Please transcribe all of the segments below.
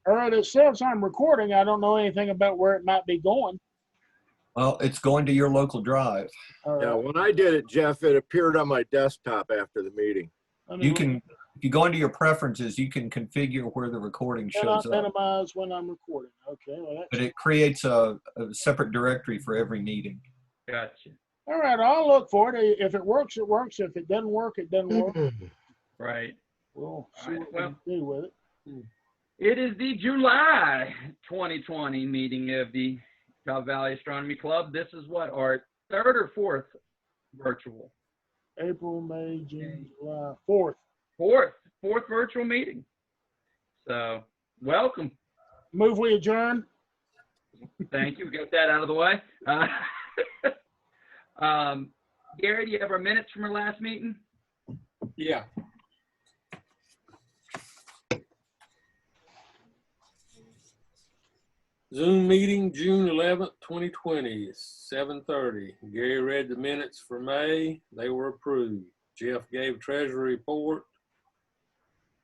All right, it says I'm recording. I don't know anything about where it might be going. Well, it's going to your local drive. All Yeah, right. when I did it, Jeff, it appeared on my desktop after the meeting. You can, if you go into your preferences, you can configure where the recording shows Cannot up. minimize when I'm recording. Okay, well, But it creates a separate directory for every meeting. Gotcha. all right, I'll look for it. If it works, it works. If it doesn't work, it doesn't work. Right. We'll see All right, what we can do with it. It is the July 2020 meeting of the Catawba Valley Astronomy Club. This is what, our third or fourth virtual? April, May, June, July, 4th. Fourth virtual meeting. So, welcome. Move we adjourn. Thank you. We got that out of the way. Gary, do you have our minutes from our last meeting? Yeah. Zoom meeting, June 11th, 2020, 7:30. Gary read the minutes for May. They were approved. Jeff gave treasury report.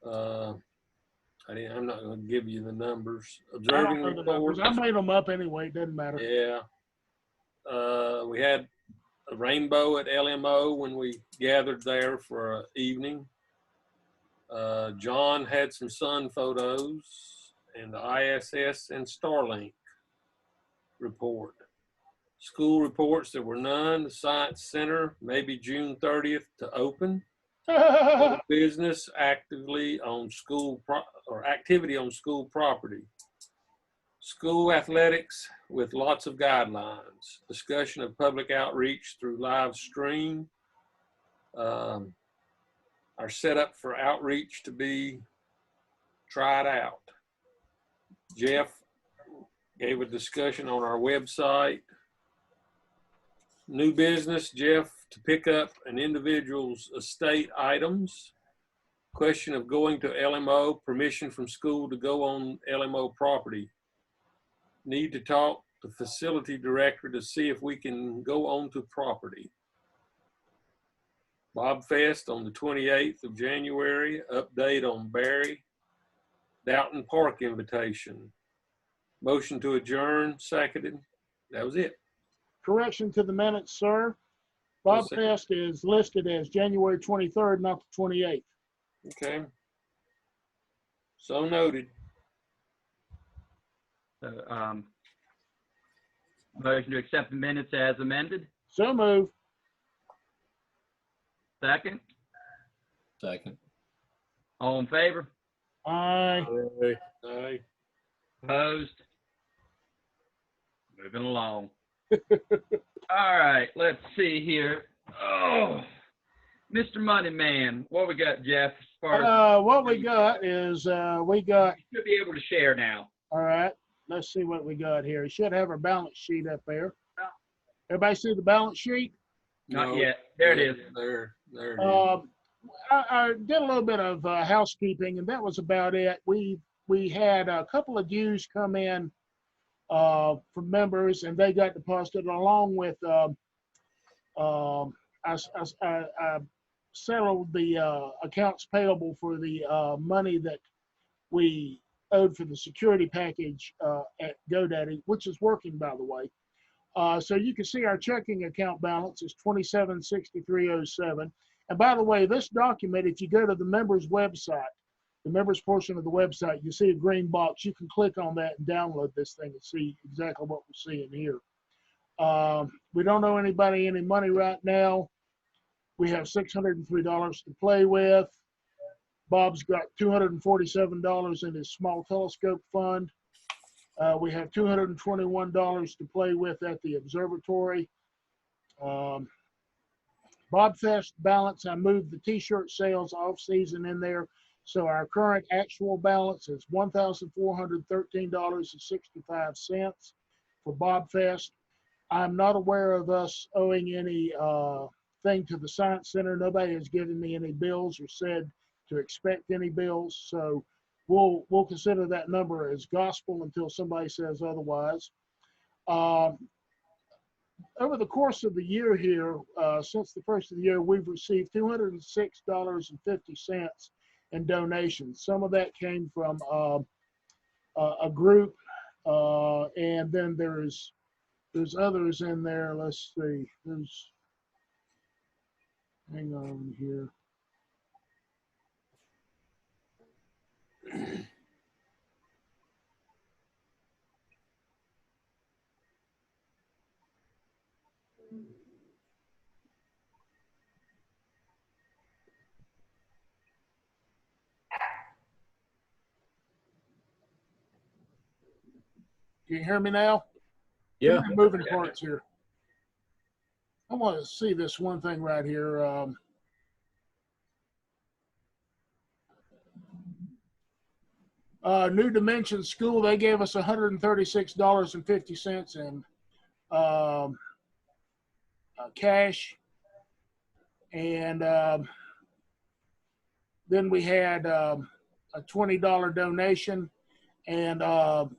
I'm not going to give you the numbers. I Observing don't know the numbers. report. I made them up anyway. It doesn't matter. Yeah. We had a rainbow at LMO when we gathered there for an evening. John had some sun photos and the ISS and Starlink report. School reports, there were none. The Science Center, maybe June 30th to open. Business actively on school activity on school property. School athletics with lots of guidelines. Discussion of public outreach through live stream. Our setup for outreach to be tried out. Jeff gave a discussion on our website. New business, Jeff, to pick up an individual's estate items. Question of going to LMO, permission from school to go on LMO property. Need to talk to facility director to see if we can go onto property. Bob Fest on the 28th of January, update on Barry. Doughton Park invitation. Motion to adjourn, seconded. That was it. Correction to the minutes, sir. Bob Fest is listed as January 23rd, not the 28th. Okay. So noted. So, motion to accept the minutes as amended. So move. Second. Second. All in favor? Aye. Aye. Opposed? Moving along. All right, let's see here. Oh, Mr. Moneyman, what we got, Jeff? As far as What we got is we got, you should be able to share now. all right, let's see what we got here. You should have our balance sheet up there. Everybody see the balance sheet? Not yet. There it is. There it is. I did a little bit of housekeeping, and that was about it. We had a couple of dues come in from members, and they got deposited along with I settled the accounts payable for the money that we owed for the security package at GoDaddy, which is working, by the way. So you can see our checking account balance is $2763.07. And by the way, this document, if you go to the members website, the members portion of the website, you see a green box. You can click on that and download this thing and see exactly what we're seeing here. We don't owe anybody any money right now. We have $603 to play with. Bob's got $247 in his small telescope fund. We have $221 to play with at the observatory. Bob Fest balance, I moved the t-shirt sales off season in there. So our current actual balance is $1,413.65 for Bob Fest. I'm not aware of us owing any thing to the Science Center. Nobody has given me any bills or said to expect any bills. So we'll consider that number as gospel until somebody says otherwise. Over the course of the year here, since the first of the year, we've received $206.50 in donations. Some of that came from a group, and then there's others in there. Let's see. Hang on here. Can you hear me now? Yeah. Too many moving parts here. I want to see this one thing right here. New Dimension School, they gave us $136.50 in cash. And then we had a $20 donation, and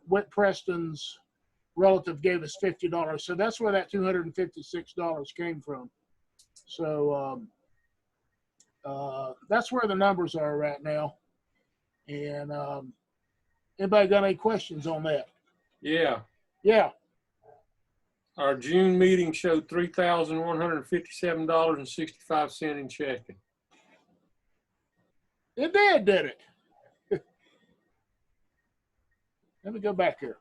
Whit Preston's relative gave us $50. So that's where that $256 came from. So that's where the numbers are right now. And anybody got any questions on that? Yeah. Yeah. Our June meeting showed $3,157.65 in checking. It did it? Let me go back here.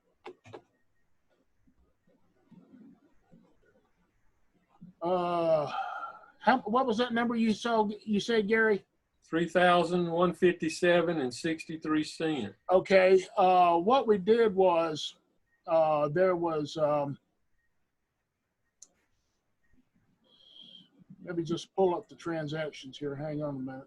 What was that number you saw? You said, Gary? 3,157.63. Okay. What we did was there was. Let me just pull up the transactions here. Hang on a minute.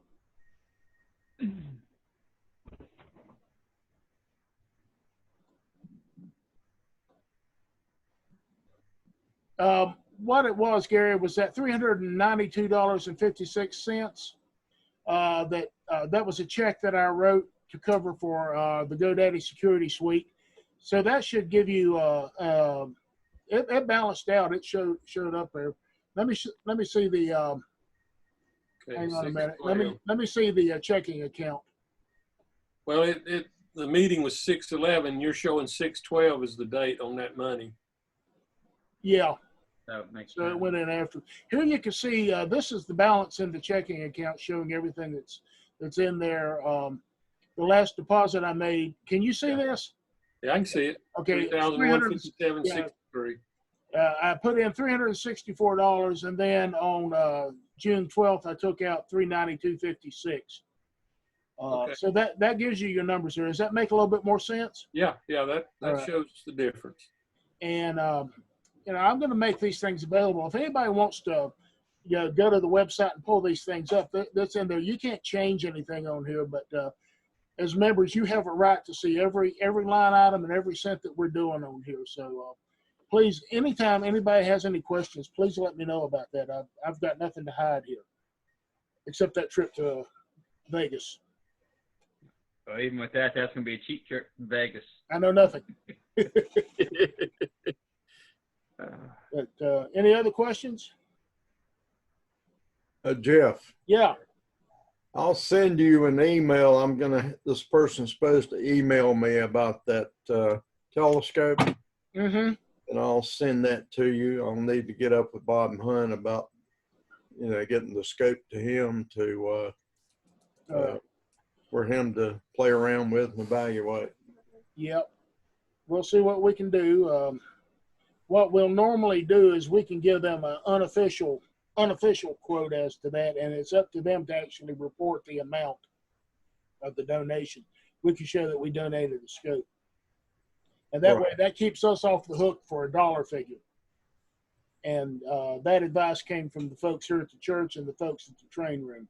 What it was, Gary, was that $392.56. That was a check that I wrote to cover for the GoDaddy Security Suite. So that should give you it balanced out. It showed up there. Let me see the. Okay, Hang on a minute. 612. Let me see the checking account. Well, the meeting was 6/11. You're showing 6/12 as the date on that money. Yeah. That makes So sense. it went in after. Here you can see this is the balance in the checking account, showing everything that's in there. The last deposit I made. Can you see this? Yeah, I can see it. Okay. 3,157.63. I put in $364, and then on June 12th, I took out $392.56. Okay. So that gives you your numbers there. Does that make a little bit more sense? Yeah, that Right. shows the difference. And I'm going to make these things available. If anybody wants to, go to the website and pull these things up, that's in there. You can't change anything on here, but as members, you have a right to see every line item and every cent that we're doing on here. So please, anytime anybody has any questions, please let me know about that. I've got nothing to hide here, except that trip to Vegas. So even with that, that's going to be a cheap trip to Vegas. I know nothing. But any other questions? Jeff, Yeah. I'll send you an email. This person's supposed to email me about that telescope, Mm-hmm. and I'll send that to you. I'll need to get up with Bob and Hunt about, getting the scope to him for him to play around with and evaluate. Yep. We'll see what we can do. What we'll normally do is we can give them an unofficial quote as to that, and it's up to them to actually report the amount of the donation. We can show that we donated the scope, and that way that keeps us off the hook for a dollar figure. And that advice came from the folks here at the church and the folks at the train room.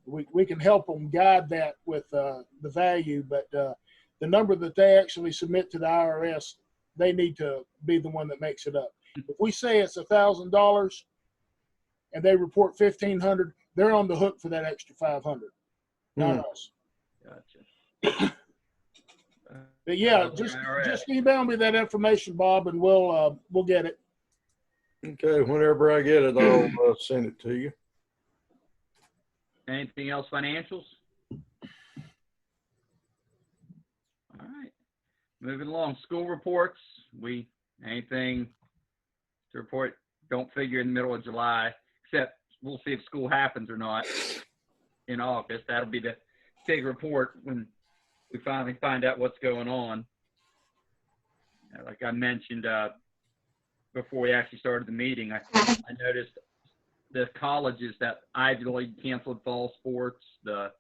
We can help them guide that with the value, but the number that they actually submit to the IRS, they need to be the one that makes it up. If we say it's $1,000 and they report $1,500, they're on the hook for that extra $500, not us. Gotcha. But yeah, just email me that information, Bob, and we'll get it. Okay, whenever I get it, I'll send it to you. Anything else financials? All right. moving along. School reports. Anything to report, don't figure in the middle of July, except we'll see if school happens or not in August. That'll be the big report when we finally find out what's going on. Like I mentioned before we actually started the meeting, I noticed the colleges that Ivy League canceled fall sports, the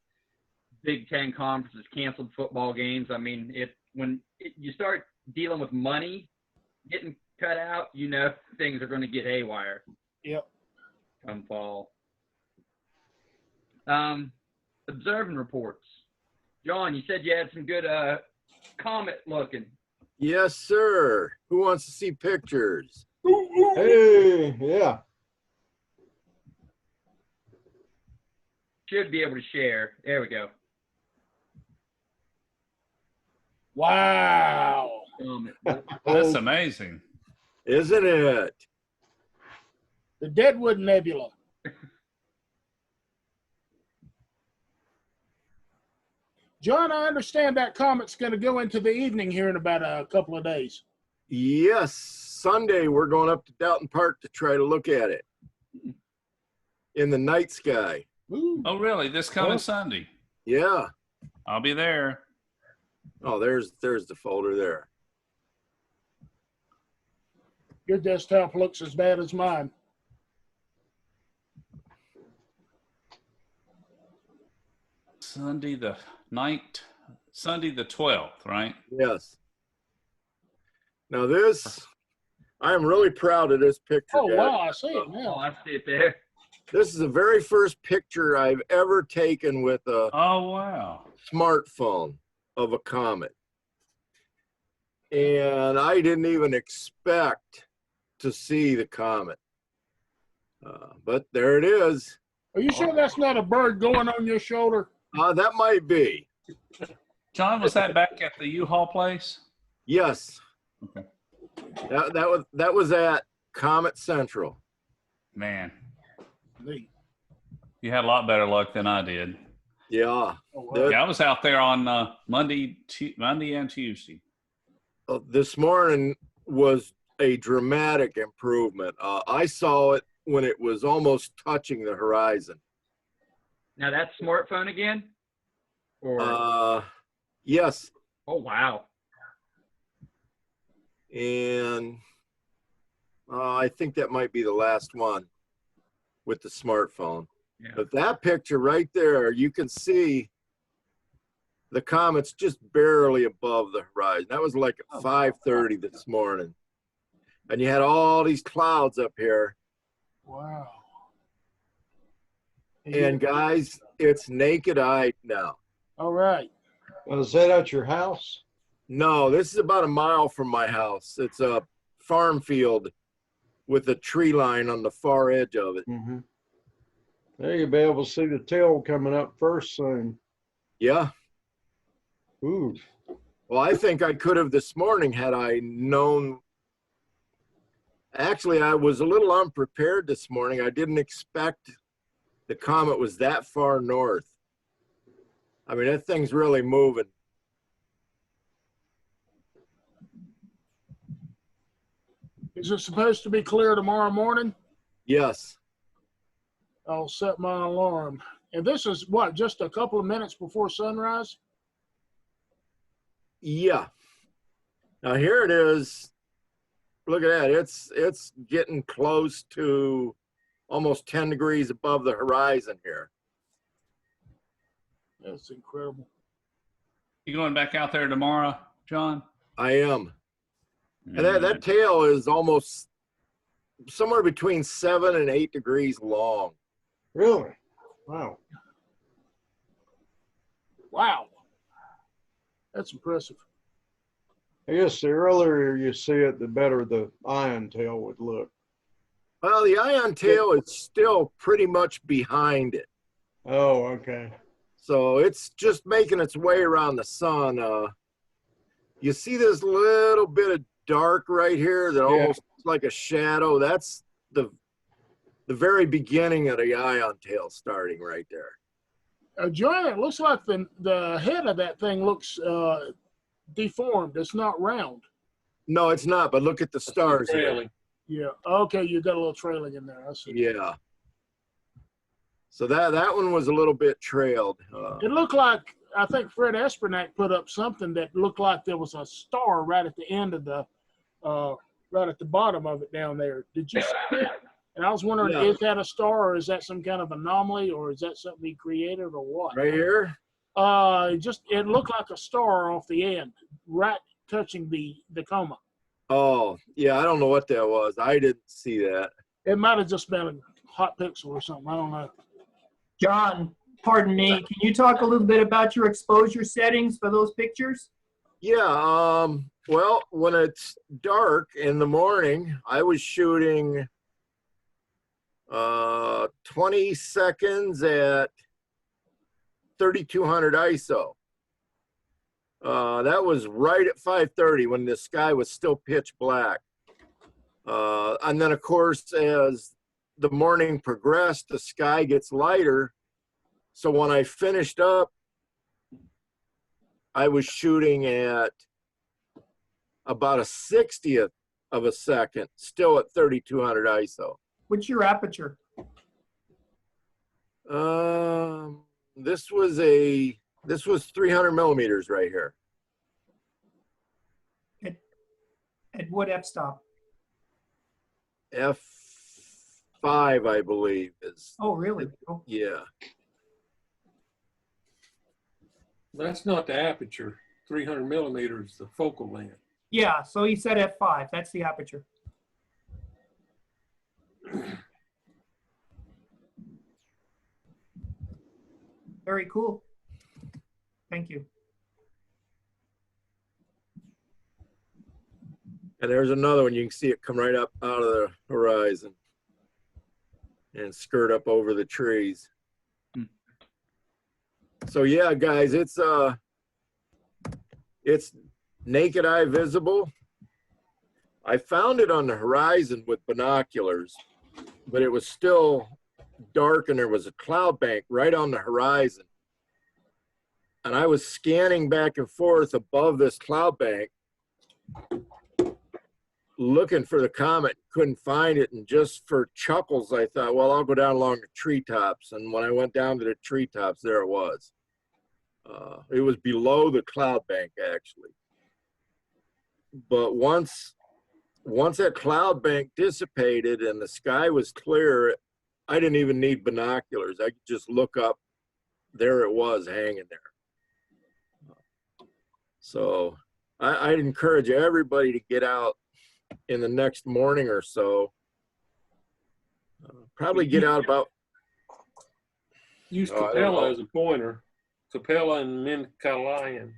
Big Ten conferences canceled football games. I mean, when you start dealing with money getting cut out, you know things are going to get haywire. Yep. Come fall. Observing reports. John, you said you had some good comet looking. Yes, sir. Who wants to see pictures? Hey, yeah. Should be able to share. There we go. Wow. That's amazing. Isn't it? The Deadwood Nebula. John, I understand that comet's going to go into the evening here in about a couple of days. Yes. Sunday, we're going up to Dalton Park to try to look at it in the night sky. Ooh. Oh, really? This coming Sunday? Yeah. I'll be there. Oh, there's the folder there. Your desktop looks as bad as mine. Sunday the 12th, right? Yes. Now I am really proud of this picture, Oh, guys. wow, I see it Oh, now. I see it there. This is the very first picture I've ever taken with a Oh, wow. smartphone of a comet. And I didn't even expect to see the comet. But there it is. Are you sure that's not a bird going on your shoulder? That might be. John, was that back at the U-Haul place? Yes. Okay. That was at Comet Central. Man, Neat. you had a lot better luck than I did. Yeah. Oh, wow. Yeah, I was out there on Monday and Tuesday. This morning was a dramatic improvement. I saw it when it was almost touching the horizon. Now that's smartphone again? Or Yes. oh wow. And I think that might be the last one with the smartphone. Yeah. But that picture right there, you can see the comet's just barely above the horizon. That was like at 5:30 this morning. And you had all these clouds up here. Wow. And guys, it's naked eye now. All right. Is that at your house? No, this is about a mile from my house. It's a farm field with a tree line on the far edge of it. Mm-hmm. There you'll be able to see the tail coming up first soon. Yeah. Ooh. Well, I think I could have this morning had I known. Actually, I was a little unprepared this morning. I didn't expect the comet was that far north. I mean, that thing's really moving. Is it supposed to be clear tomorrow morning? Yes. I'll set my alarm. And this is what, just a couple of minutes before sunrise? Yeah. Now here it is. Look at that. It's getting close to almost 10 degrees above the horizon here. That's incredible. You going back out there tomorrow, John? I am. And that tail is almost somewhere between 7 and 8 degrees long. Really? Wow. Wow. That's impressive. I guess the earlier you see it, the better the ion tail would look. Well, the ion tail is still pretty much behind it. Oh, okay. So it's just making its way around the sun. You see this little bit of dark right here that almost looks like a shadow? That's the very beginning of the ion tail starting right there. John, it looks like the head of that thing looks deformed. It's not round. No, it's not, but look at the stars here. Trailing. Yeah. Okay, you got a little trailing in there. I see. Yeah. So that one was a little bit trailed. It looked like, I think Fred Espernak put up something that looked like there was a star right at the end of the, right at the bottom of it down there. Did you see it? And I was wondering, Yeah. is that a star or is that some kind of anomaly or is that something he created or what? Right here? It looked like a star off the end, right touching the coma. Oh, yeah, I don't know what that was. I didn't see that. It might have just been a hot pixel or something. I don't know. John, pardon me, can you talk a little bit about your exposure settings for those pictures? Yeah, well, when it's dark in the morning, I was shooting 20 seconds at 3200 ISO. That was right at 5:30 when the sky was still pitch black. And then, of course, as the morning progressed, the sky gets lighter. So when I finished up, I was shooting at about a 60th of a second, still at 3200 ISO. What's your aperture? This was 300 millimeters right here. At what f-stop? F5, I believe is. Oh, really? Oh, Yeah. That's not the aperture. 300 millimeters, the focal length. yeah, so he said f5. That's the aperture. Very cool. Thank you. And there's another one. You can see it come right up out of the horizon and skirt up over the trees. So yeah, guys, it's naked eye visible. I found it on the horizon with binoculars, but it was still dark and there was a cloud bank right on the horizon. And I was scanning back and forth above this cloud bank, looking for the comet, couldn't find it. And just for chuckles, I thought, well, I'll go down along the treetops. And when I went down to the treetops, there it was. It was below the cloud bank, actually. But once that cloud bank dissipated and the sky was clear, I didn't even need binoculars. I could just look up. There it was, hanging there. So I'd encourage everybody to get out in the next morning or so. Probably get out about. Use Oh, I don't Capella know. as a pointer. Capella and Minkalayan.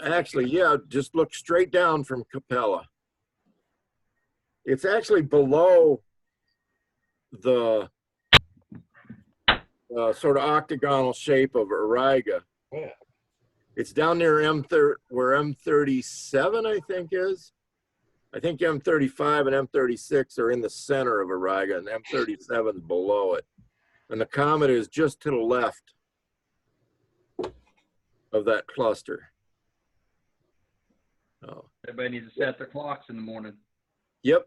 Actually, yeah, just look straight down from Capella. It's actually below the sort of octagonal shape of Auriga. Yeah. It's down near where M37, I think, is. I think M35 and M36 are in the center of Auriga, and M37 is below it. And the comet is just to the left of that cluster. Oh. Everybody needs to set their clocks in the morning. Yep.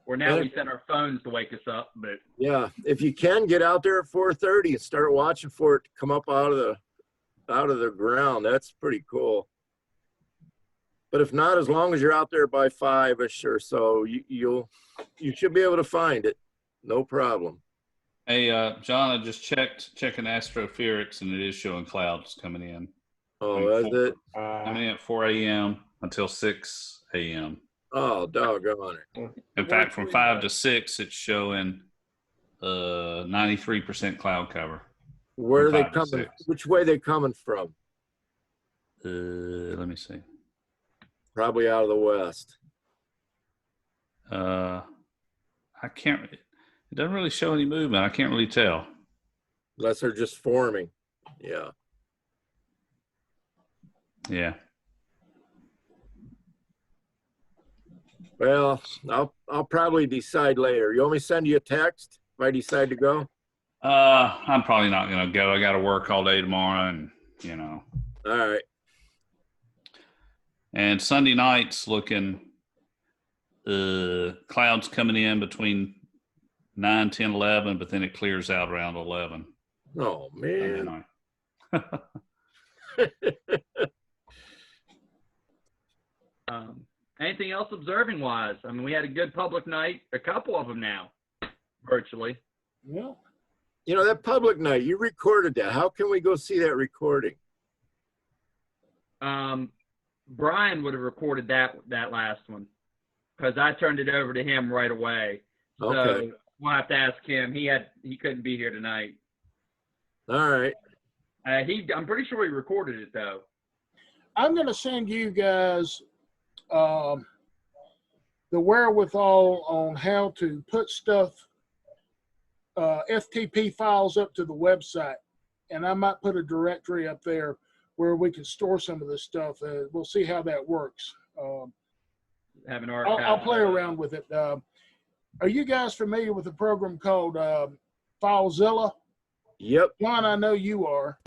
Or now we set our phones to wake us up, but Yeah. If you can get out there at 4:30 and start watching for it to come up out of the ground, that's pretty cool. But if not, as long as you're out there by 5-ish or so, you should be able to find it. No problem. Hey, John, I just checking Astrophyrics, and it is showing clouds coming in. Oh, is it? Coming in at 4 a.m. until 6 a.m. Oh, doggone it. In fact, from 5 to 6, it's showing 93% cloud cover. Where are they 5 to coming? 6. Which way are they coming from? Let me see. Probably out of the west. I can't. It doesn't really show any movement. I can't really tell. Unless they're just forming. Yeah. Yeah. Well, I'll probably decide later. You want me to send you a text if I decide to go? I'm probably not gonna go. I got to work all day tomorrow, and All right. And Sunday night's looking, clouds coming in between 9, 10, 11, but then it clears out around 11. Oh, Sunday man. night. Anything else observing wise? I mean, we had a good public night, a couple of them now, virtually. Yeah. You know, that public night, you recorded that. How can we go see that recording? Brian would have recorded that last one because I turned it over to him right away. So Okay. we'll have to ask him. He couldn't be here tonight. All right. I'm pretty sure he recorded it though. I'm going to send you guys the wherewithal on how to put stuff, FTP files up to the website. And I might put a directory up there where we can store some of this stuff. We'll see how that works. Have an archive. I'll play around with it. Are you guys familiar with a program called FileZilla? Yep. John, I know you are.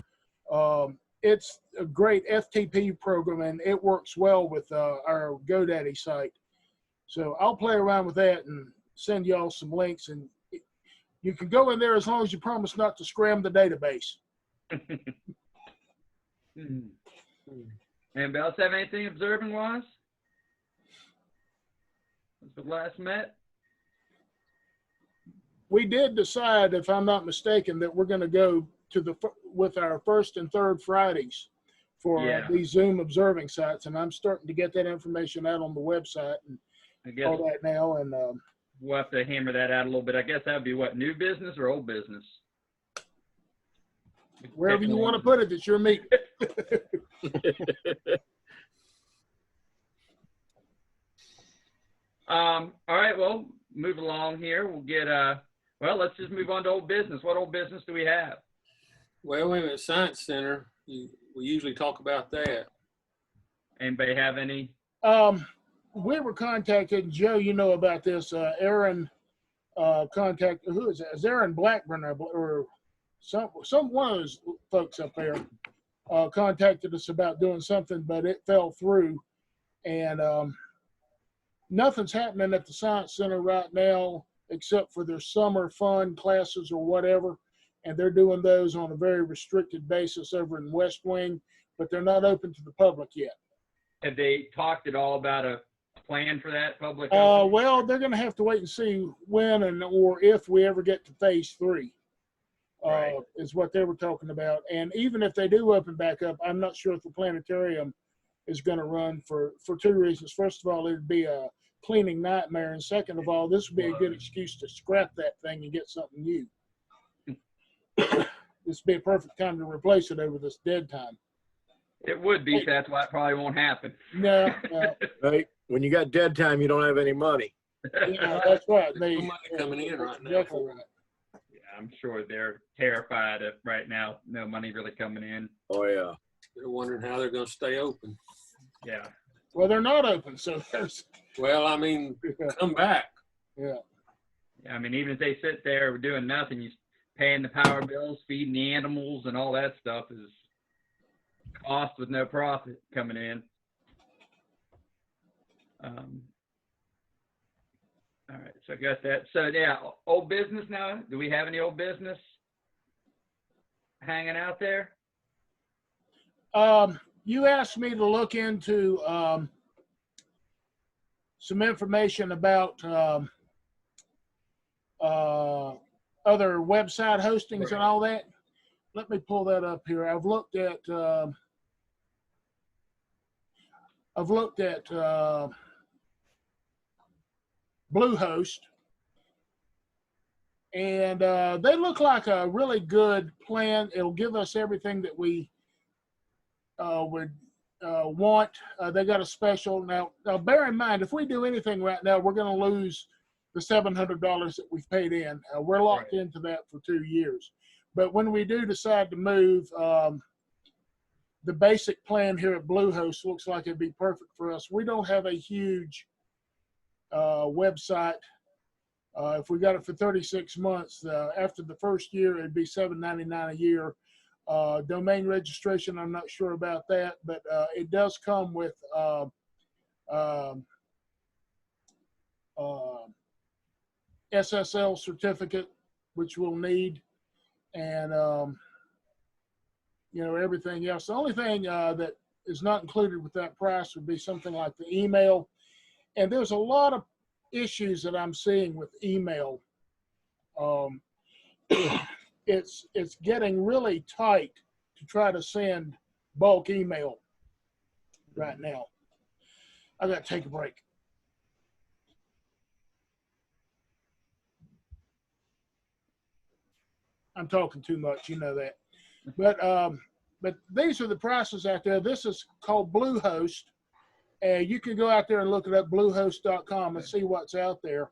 It's a great FTP program, and it works well with our GoDaddy site. So I'll play around with that and send y'all some links. And you can go in there as long as you promise not to scram the database. Anybody else have anything observing wise? Since we last met? We did decide, if I'm not mistaken, that we're going to go to with our first and third Fridays for these Zoom observing sites, and I'm starting to get that information out on the website and I guess all that now. And we'll have to hammer that out a little bit. I guess that would be what, new business or old business? Wherever you want to put it, it's your meeting. All right, well, move along here. We'll get well, let's just move on to old business. What old business do we have? Well, we're at Science Center. We usually talk about that. Anybody have any? We were contacted, Joe, you know about this. Aaron contacted, who is that? Is Aaron Blackburn or some one of those folks up there contacted us about doing something, but it fell through. And nothing's happening at the Science Center right now except for their summer fun classes or whatever. And they're doing those on a very restricted basis over in West Wing, but they're not open to the public yet. Have they talked at all about a plan for that public? Well, they're going to have to wait and see when or if we ever get to phase 3, Right. is what they were talking about. And even if they do open back up, I'm not sure if the planetarium is going to run for 2 reasons. First of all, it'd be a cleaning nightmare. And second of all, this would be a good excuse to scrap that thing and get something new. This would be a perfect time to replace it over this dead time. It would be, so that's why it probably won't happen. No, Right. When you got dead time, you don't have any money. yeah, that's right. No money coming in right now. Definitely right. Yeah, I'm sure they're terrified of right now. No money really coming in. Oh, yeah. They're wondering how they're going to stay open. Yeah. Well, they're not open, so there's, Well, I mean, come back. yeah. I mean, even if they sit there doing nothing, you paying the power bills, feeding the animals, and all that stuff is cost with no profit coming in. All right, so I got that. So yeah, old business now. Do we have any old business hanging out there? You asked me to look into some information about other website hostings and all that. Let me pull that up here. I've looked at Bluehost, and they look like a really good plan. It'll give us everything that we would want. They got a special now. Bear in mind, if we do anything right now, we're going to lose the $700 that we've paid in. We're locked into that for 2 years. But when we do decide to move, the basic plan here at Bluehost looks like it'd be perfect for us. We don't have a huge website. If we got it for 36 months, after the first year, it'd be $7.99 a year. Domain registration, I'm not sure about that, but it does come with um, SSL certificate, which we'll need, and you know, everything else. The only thing that is not included with that price would be something like the email. And there's a lot of issues that I'm seeing with email. It's getting really tight to try to send bulk email right now. I got to take a break. I'm talking too much, you know that. But these are the prices out there. This is called Bluehost, and you can go out there and look it up, bluehost.com, and see what's out there.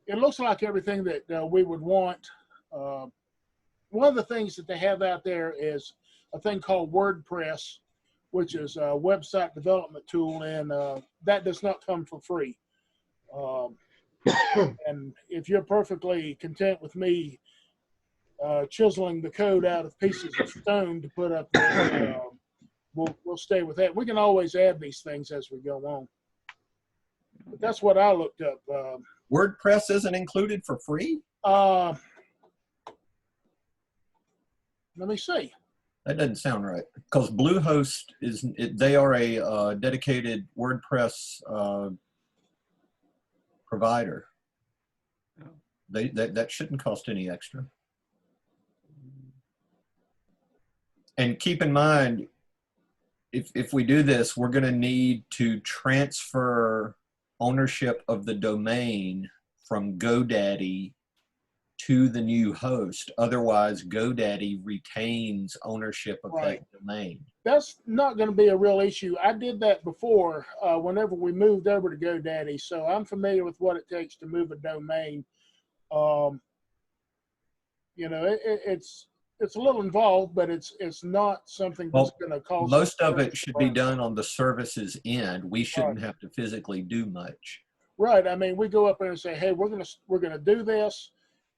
It looks like everything that we would want. One of the things that they have out there is a thing called WordPress, which is a website development tool, and that does not come for free. And if you're perfectly content with me chiseling the code out of pieces of stone to put up there, we'll stay with that. We can always add these things as we go on. But that's what I looked up. WordPress isn't included for free? Let me see. That doesn't sound right. Because Bluehost they are a dedicated WordPress provider. That shouldn't cost any extra. And keep in mind, if we do this, we're going to need to transfer ownership of the domain from GoDaddy to the new host. Otherwise, GoDaddy retains ownership of that domain. That's not going to be a real issue. I did that before whenever we moved over to GoDaddy, so I'm familiar with what it takes to move a domain. You know, it's a little involved, but it's not something that's going to cost. Most of it should be done on the services end. We shouldn't have to physically do much. Right. I mean, we go up there and say, hey, we're gonna do this,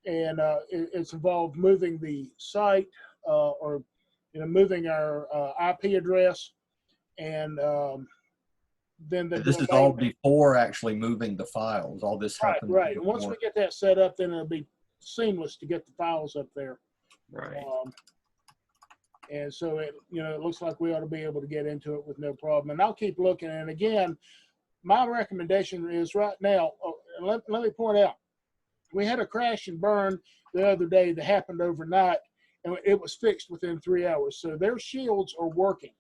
and it's involved moving the site or moving our IP address, and then this is all before actually moving the files. All this happens. Right. And once we get that set up, then it'll be seamless to get the files up there. Right. And so it looks like we ought to be able to get into it with no problem. And I'll keep looking. And again, my recommendation is right now. Let me point out, we had a crash and burn the other day that happened overnight, and it was fixed within 3 hours. So their shields are working.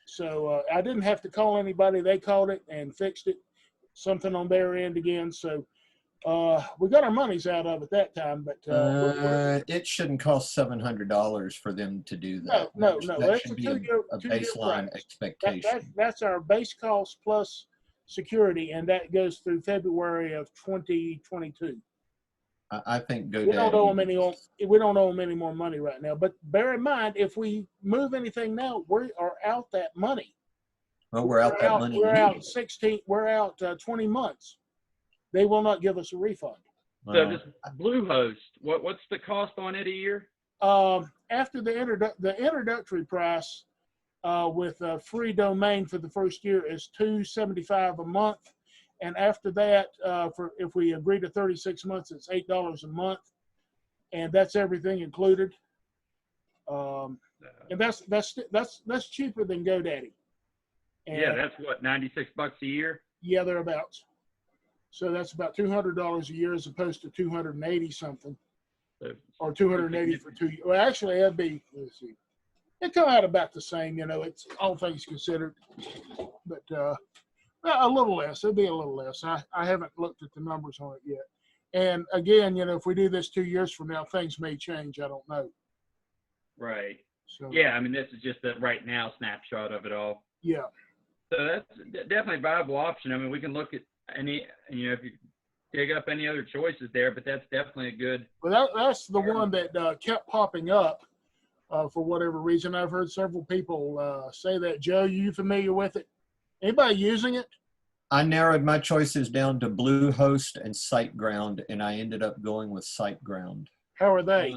So I didn't have to call anybody. They called it and fixed it. Something on their end again. So we got our monies out of it that time, but it shouldn't cost $700 for them to do that. No. That should be a baseline expectation. That's our base cost plus security, and that goes through February of 2022. I think GoDaddy. We don't owe them any more money right now. But bear in mind, if we move anything now, we are out that money. Well, we're out that money. We're out 20 months. They will not give us a refund. So this Bluehost, what's the cost on it a year? After the introductory price with a free domain for the first year is $275 a month, and after that, if we agree to 36 months, it's $8 a month, and that's everything included. And that's cheaper than GoDaddy. And yeah, that's what, $96 a year. Yeah, thereabouts. So that's about $200 a year as opposed to $280 something, or $280 for 2 years. Well, actually, that'd be, let's see, it come out about the same. It's all things considered, but a little less. It'd be a little less. I haven't looked at the numbers on it yet. And again, if we do this 2 years from now, things may change. I don't know. Right. So yeah, I mean, this is just the right now snapshot of it all. Yeah. So that's definitely a viable option. I mean, we can look at any, if you dig up any other choices there, but that's definitely a good. Well, that's the one that kept popping up for whatever reason. I've heard several people say that. Joe, you familiar with it? Anybody using it? I narrowed my choices down to Bluehost and SiteGround, and I ended up going with SiteGround. How are they?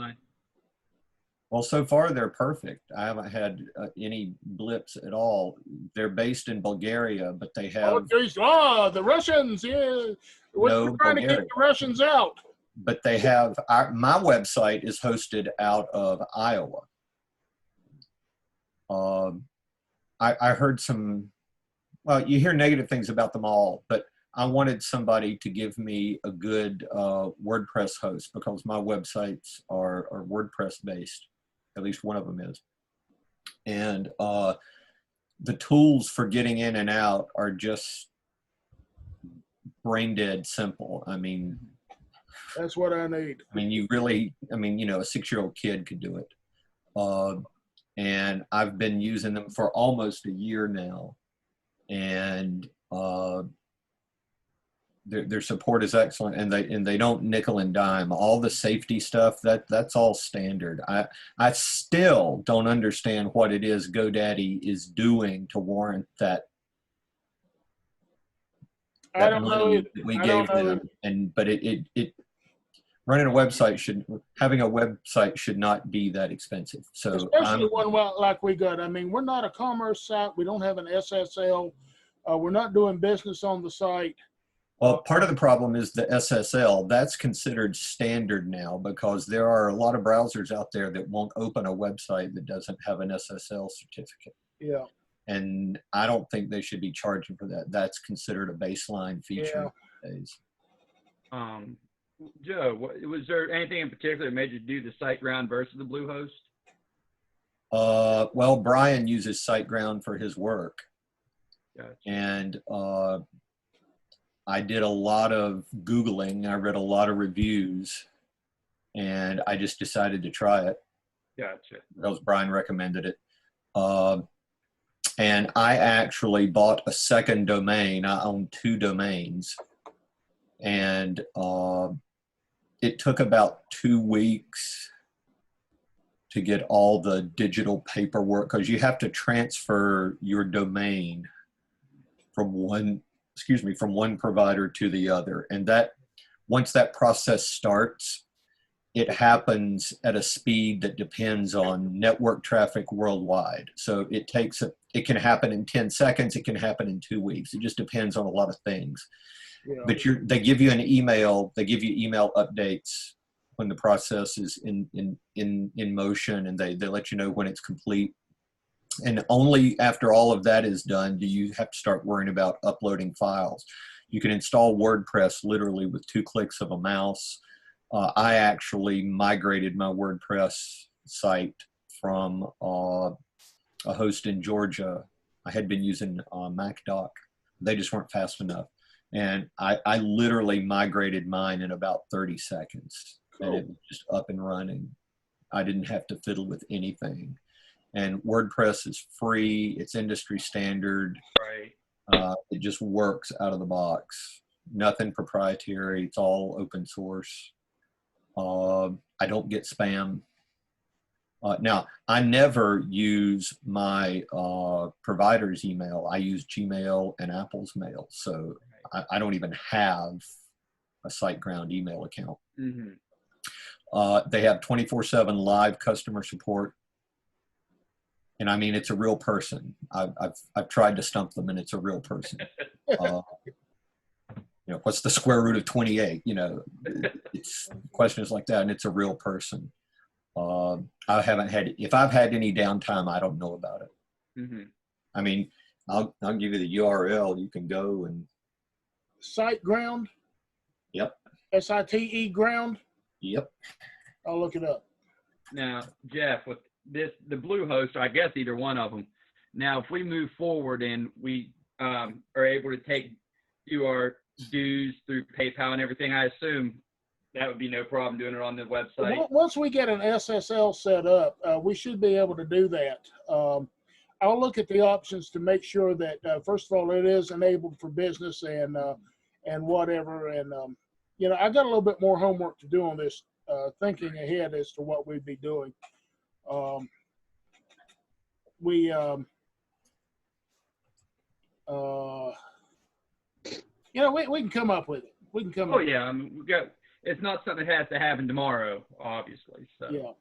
Well, so far they're perfect. I haven't had any blips at all. They're based in Bulgaria, but they Oh, have geez. The Russians, yeah. We're no trying to keep Bulgaria. the Russians out. But they have, my website is hosted out of Iowa. I heard some, well, you hear negative things about them all, but I wanted somebody to give me a good WordPress host because my websites are WordPress based. At least one of them is. And the tools for getting in and out are just brain dead simple. I mean, That's what I need. I mean, you know, a 6-year-old kid could do it. And I've been using them for almost a year now. And their support is excellent, and they don't nickel and dime. All the safety stuff, that's all standard. I still don't understand what it is GoDaddy is doing to warrant that I don't know. money that we gave them. But it having a website should not be that expensive. So especially one like we got. I mean, we're not a commerce site. We don't have an SSL. We're not doing business on the site. Well, part of the problem is the SSL. That's considered standard now because there are a lot of browsers out there that won't open a website that doesn't have an SSL certificate. Yeah. And I don't think they should be charging for that. That's considered a baseline feature nowadays. Joe, was there anything in particular that made you do the SiteGround versus the Bluehost? Well, Brian uses SiteGround for his work. Gotcha. And I did a lot of Googling. I read a lot of reviews, and I just decided to try it. Gotcha. Because Brian recommended it. And I actually bought a second domain. I own 2 domains. And it took about 2 weeks to get all the digital paperwork, because you have to transfer your domain from one provider to the other. And that once that process starts, it happens at a speed that depends on network traffic worldwide. So it can happen in 10 seconds. It can happen in 2 weeks. It just depends on a lot of things. Yeah. But they give you an email. They give you email updates when the process is in motion, and they let you know when it's complete. And only after all of that is done do you have to start worrying about uploading files. You can install WordPress literally with 2 clicks of a mouse. I actually migrated my WordPress site from a host in Georgia. I had been using MacDoc. They just weren't fast enough. And I literally migrated mine in about 30 seconds. Cool. And it was just up and running. I didn't have to fiddle with anything. And WordPress is free. It's industry standard. Right. It just works out of the box. Nothing proprietary. It's all open source. I don't get spam. Now, I never use my provider's email. I use Gmail and Apple's mail. So I don't even have a SiteGround email account. Mm-hmm. They have 24/7 live customer support. And I mean, it's a real person. I've tried to stump them, and it's a real person. You know, what's the square root of 28? You know, it's questions like that, and it's a real person. I haven't had, if I've had any downtime, I don't know about it. Mm-hmm. I mean, I'll give you the URL. You can go and. SiteGround? Yep. SITE ground? Yep. I'll look it up. Now, Jeff, with the Bluehost, I guess either one of them. Now, if we move forward and we are able to do our dues through PayPal and everything, I assume that would be no problem doing it on the website. Once we get an SSL set up, we should be able to do that. I'll look at the options to make sure that, first of all, it is enabled for business and whatever. And, you know, I got a little bit more homework to do on this, thinking ahead as to what we'd be doing. You know, we can come up with it. We can come up. Yeah, I mean, it's not something that has to happen tomorrow, obviously. So. Yeah.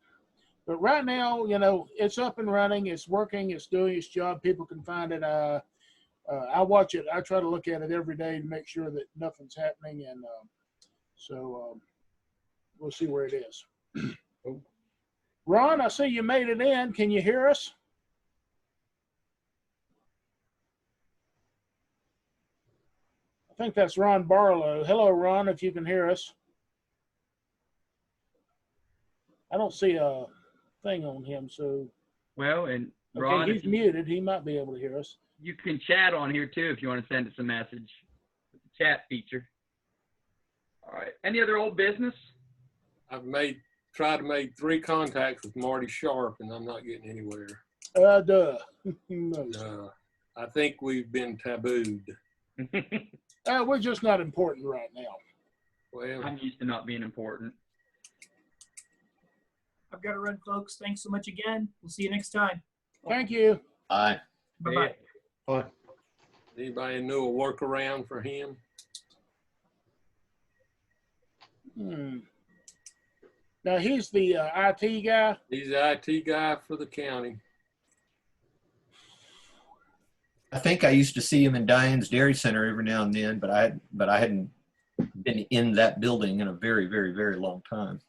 But right now, you know, it's up and running. It's working. It's doing its job. People can find it. I watch it. I try to look at it every day to make sure that nothing's happening. And so we'll see where it is. Ron, I see you made it in. Can you hear us? I think that's Ron Barlow. Hello, Ron, if you can hear us. I don't see a thing on him, so. Well, and Okay, Ron, he's muted. He might be able to hear us. you can chat on here too if you want to send us a message. With the chat feature. All right. Any other old business? I've tried to make 3 contacts with Marty Sharp, and I'm not getting anywhere. Duh. No. I think we've been tabooed. We're just not important right now. Well, I'm used to not being important. I've got to run, folks. Thanks so much again. We'll see you next time. Thank you. Bye. Bye-bye. Bye. anybody know a workaround for him? Now he's the IT guy. He's the IT guy for the county. I think I used to see him in Diane's Dairy Center every now and then, but I hadn't been in that building in a very, very, very long time.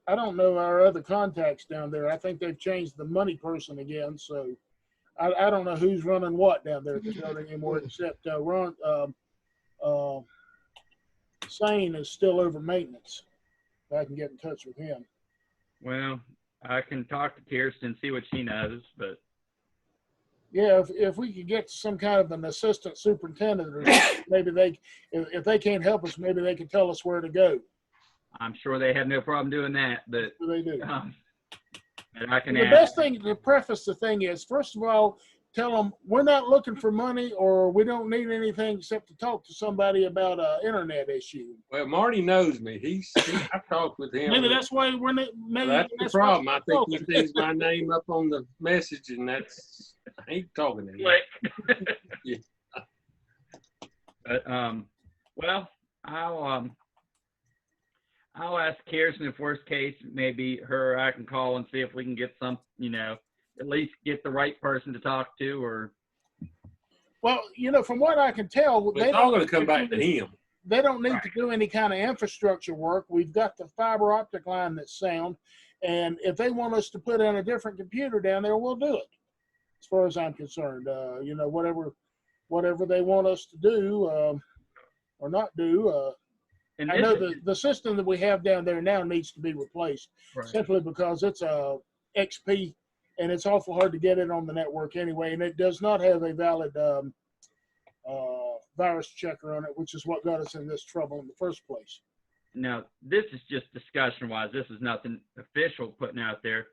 I don't know our other contacts down there. I think they've changed the money person again, so I don't know who's running what down there at the building anymore, except Ron Sane is still over maintenance. If I can get in touch with him. Well, I can talk to Kirsten and see what she knows, but Yeah, if we could get some kind of an assistant superintendent, or maybe if they can't help us, maybe they can tell us where to go. I'm sure they have no problem doing that. But They do. and I can The ask. best thing to preface the thing is, first of all, tell them we're not looking for money or we don't need anything except to talk to somebody about an internet issue. Well, Marty knows me. I talked with him. Maybe that's why we're not. Maybe That's the why problem. I we're think he talking. sees my name up on the message, and I ain't talking to him. Click. Yeah. But well, I'll ask Kirsten if worst case, maybe her or I can call and see if we can get some, at least get the right person to talk to, or. Well, from what I can tell, It's all going to come back to him. They don't need to do any kind of infrastructure work. We've got the fiber optic line that's sound, and if they want us to put in a different computer down there, we'll do it. As far as I'm concerned, whatever they want us to do or not do. And I know the system that we have down there now needs to be replaced, simply because it's a XP, and it's awful hard to get it on the network anyway, and it does not have a valid virus checker on it, which is what got us in this trouble in the first place. Now, this is just discussion-wise. This is nothing official putting out there,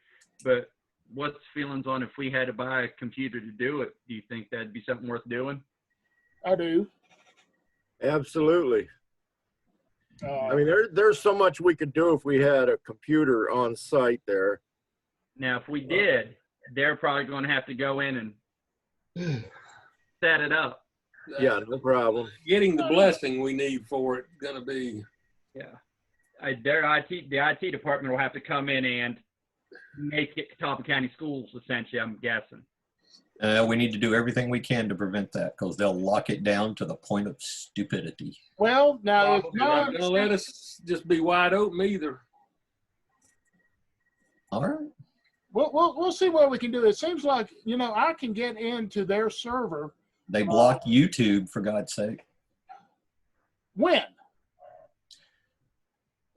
but what's feelings on if we had to buy a computer to do it? Do you think that'd be something worth doing? I do. Absolutely. I mean, there's so much we could do if we had a computer on site there. Now, if we did, they're probably going to have to go in and set it up. Yeah, no problem. Getting the blessing we need for it going to be. Yeah. The IT department will have to come in and make it Catawba County Schools, essentially, I'm guessing. We need to do everything we can to prevent that, because they'll lock it down to the point of stupidity. Well, now, They're not going to let us just be wide open either. All right. we'll see what we can do. It seems like, I can get into their server. They block YouTube, for God's sake. When?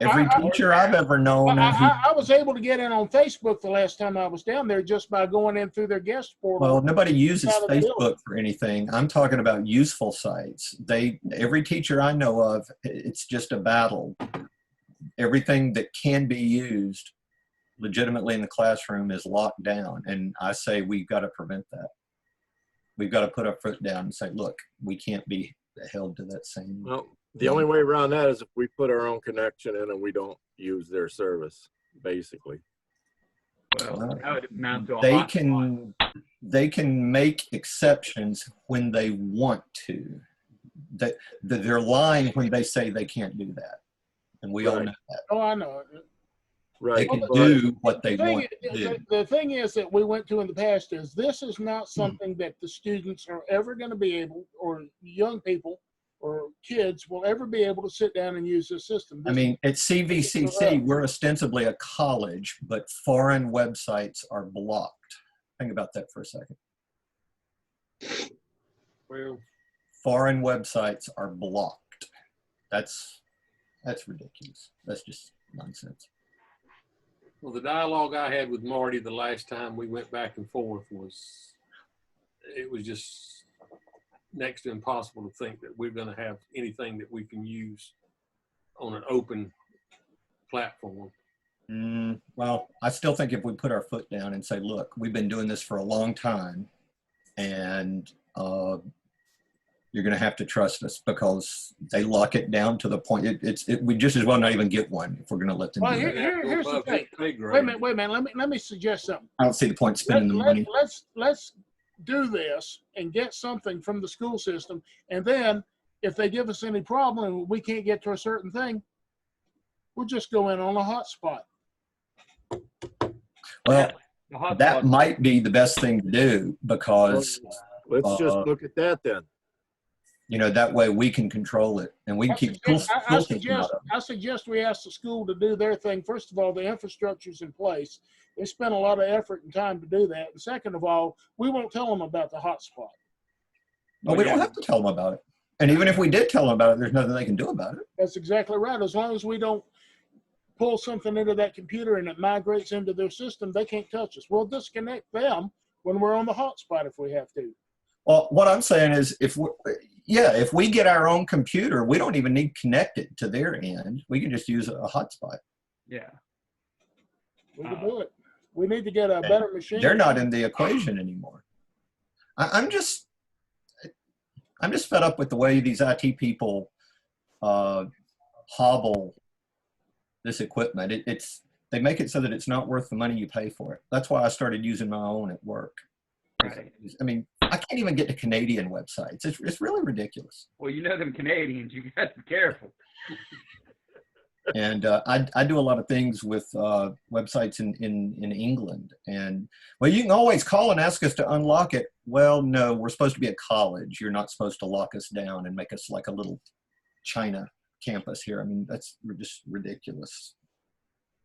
Every teacher I've ever known. I was able to get in on Facebook the last time I was down there just by going in through their guest portal. Well, nobody uses Facebook for anything. I'm talking about useful sites. Every teacher I know of, it's just a battle. Everything that can be used legitimately in the classroom is locked down. And I say we've got to prevent that. We've got to put our foot down and say, look, we can't be held to that same. Well, the only way around that is if we put our own connection in and we don't use their service, basically. Well, that would amount to a they can make exceptions when they want to. They're lying when they say they can't do that, and we all know that. Oh, I know it. They Right. can But do what they The thing, want to do. the thing is that we went to in the past is this is not something that the students are ever going to be able, or young people or kids will ever be able to sit down and use this system. I mean, at CVCC, we're ostensibly a college, but foreign websites are blocked. Think about that for a second. Well, Foreign websites are blocked. That's ridiculous. That's just nonsense. well, the dialogue I had with Marty the last time we went back and forth was, it was just next to impossible to think that we're going to have anything that we can use on an open platform. Well, I still think if we put our foot down and say, look, we've been doing this for a long time, and you're going to have to trust us, because they lock it down to the point we just as well not even get one if we're going to let them Well, do that. here's the thing. Wait a minute. Let me suggest something. I don't see the point spending the money. Let's do this and get something from the school system, and then if they give us any problem and we can't get to a certain thing, we'll just go in on a hotspot. Well, The hotspot- that might be the best thing to do, because let's just look at that then. you know, that way we can control it and we can keep school systems out of it. I suggest we ask the school to do their thing. First of all, the infrastructure's in place. They spent a lot of effort and time to do that. And second of all, we won't tell them about the hotspot. Well, we don't have to tell them about it. And even if we did tell them about it, there's nothing they can do about it. That's exactly right. As long as we don't pull something into that computer and it migrates into their system, they can't touch us. We'll disconnect them when we're on the hotspot if we have to. Well, what I'm saying is if we get our own computer, we don't even need connected to their end. We can just use a hotspot. Yeah. We can do it. We need to get a better machine. They're not in the equation anymore. I'm just fed up with the way these IT people hobble this equipment. They make it so that it's not worth the money you pay for it. That's why I started using my own at work. Right. I mean, I can't even get to Canadian websites. It's really ridiculous. Well, you know them Canadians, you got to be careful. And I do a lot of things with websites in England. And, well, you can always call and ask us to unlock it. Well, no, we're supposed to be a college. You're not supposed to lock us down and make us like a little China campus here. I mean, that's just ridiculous.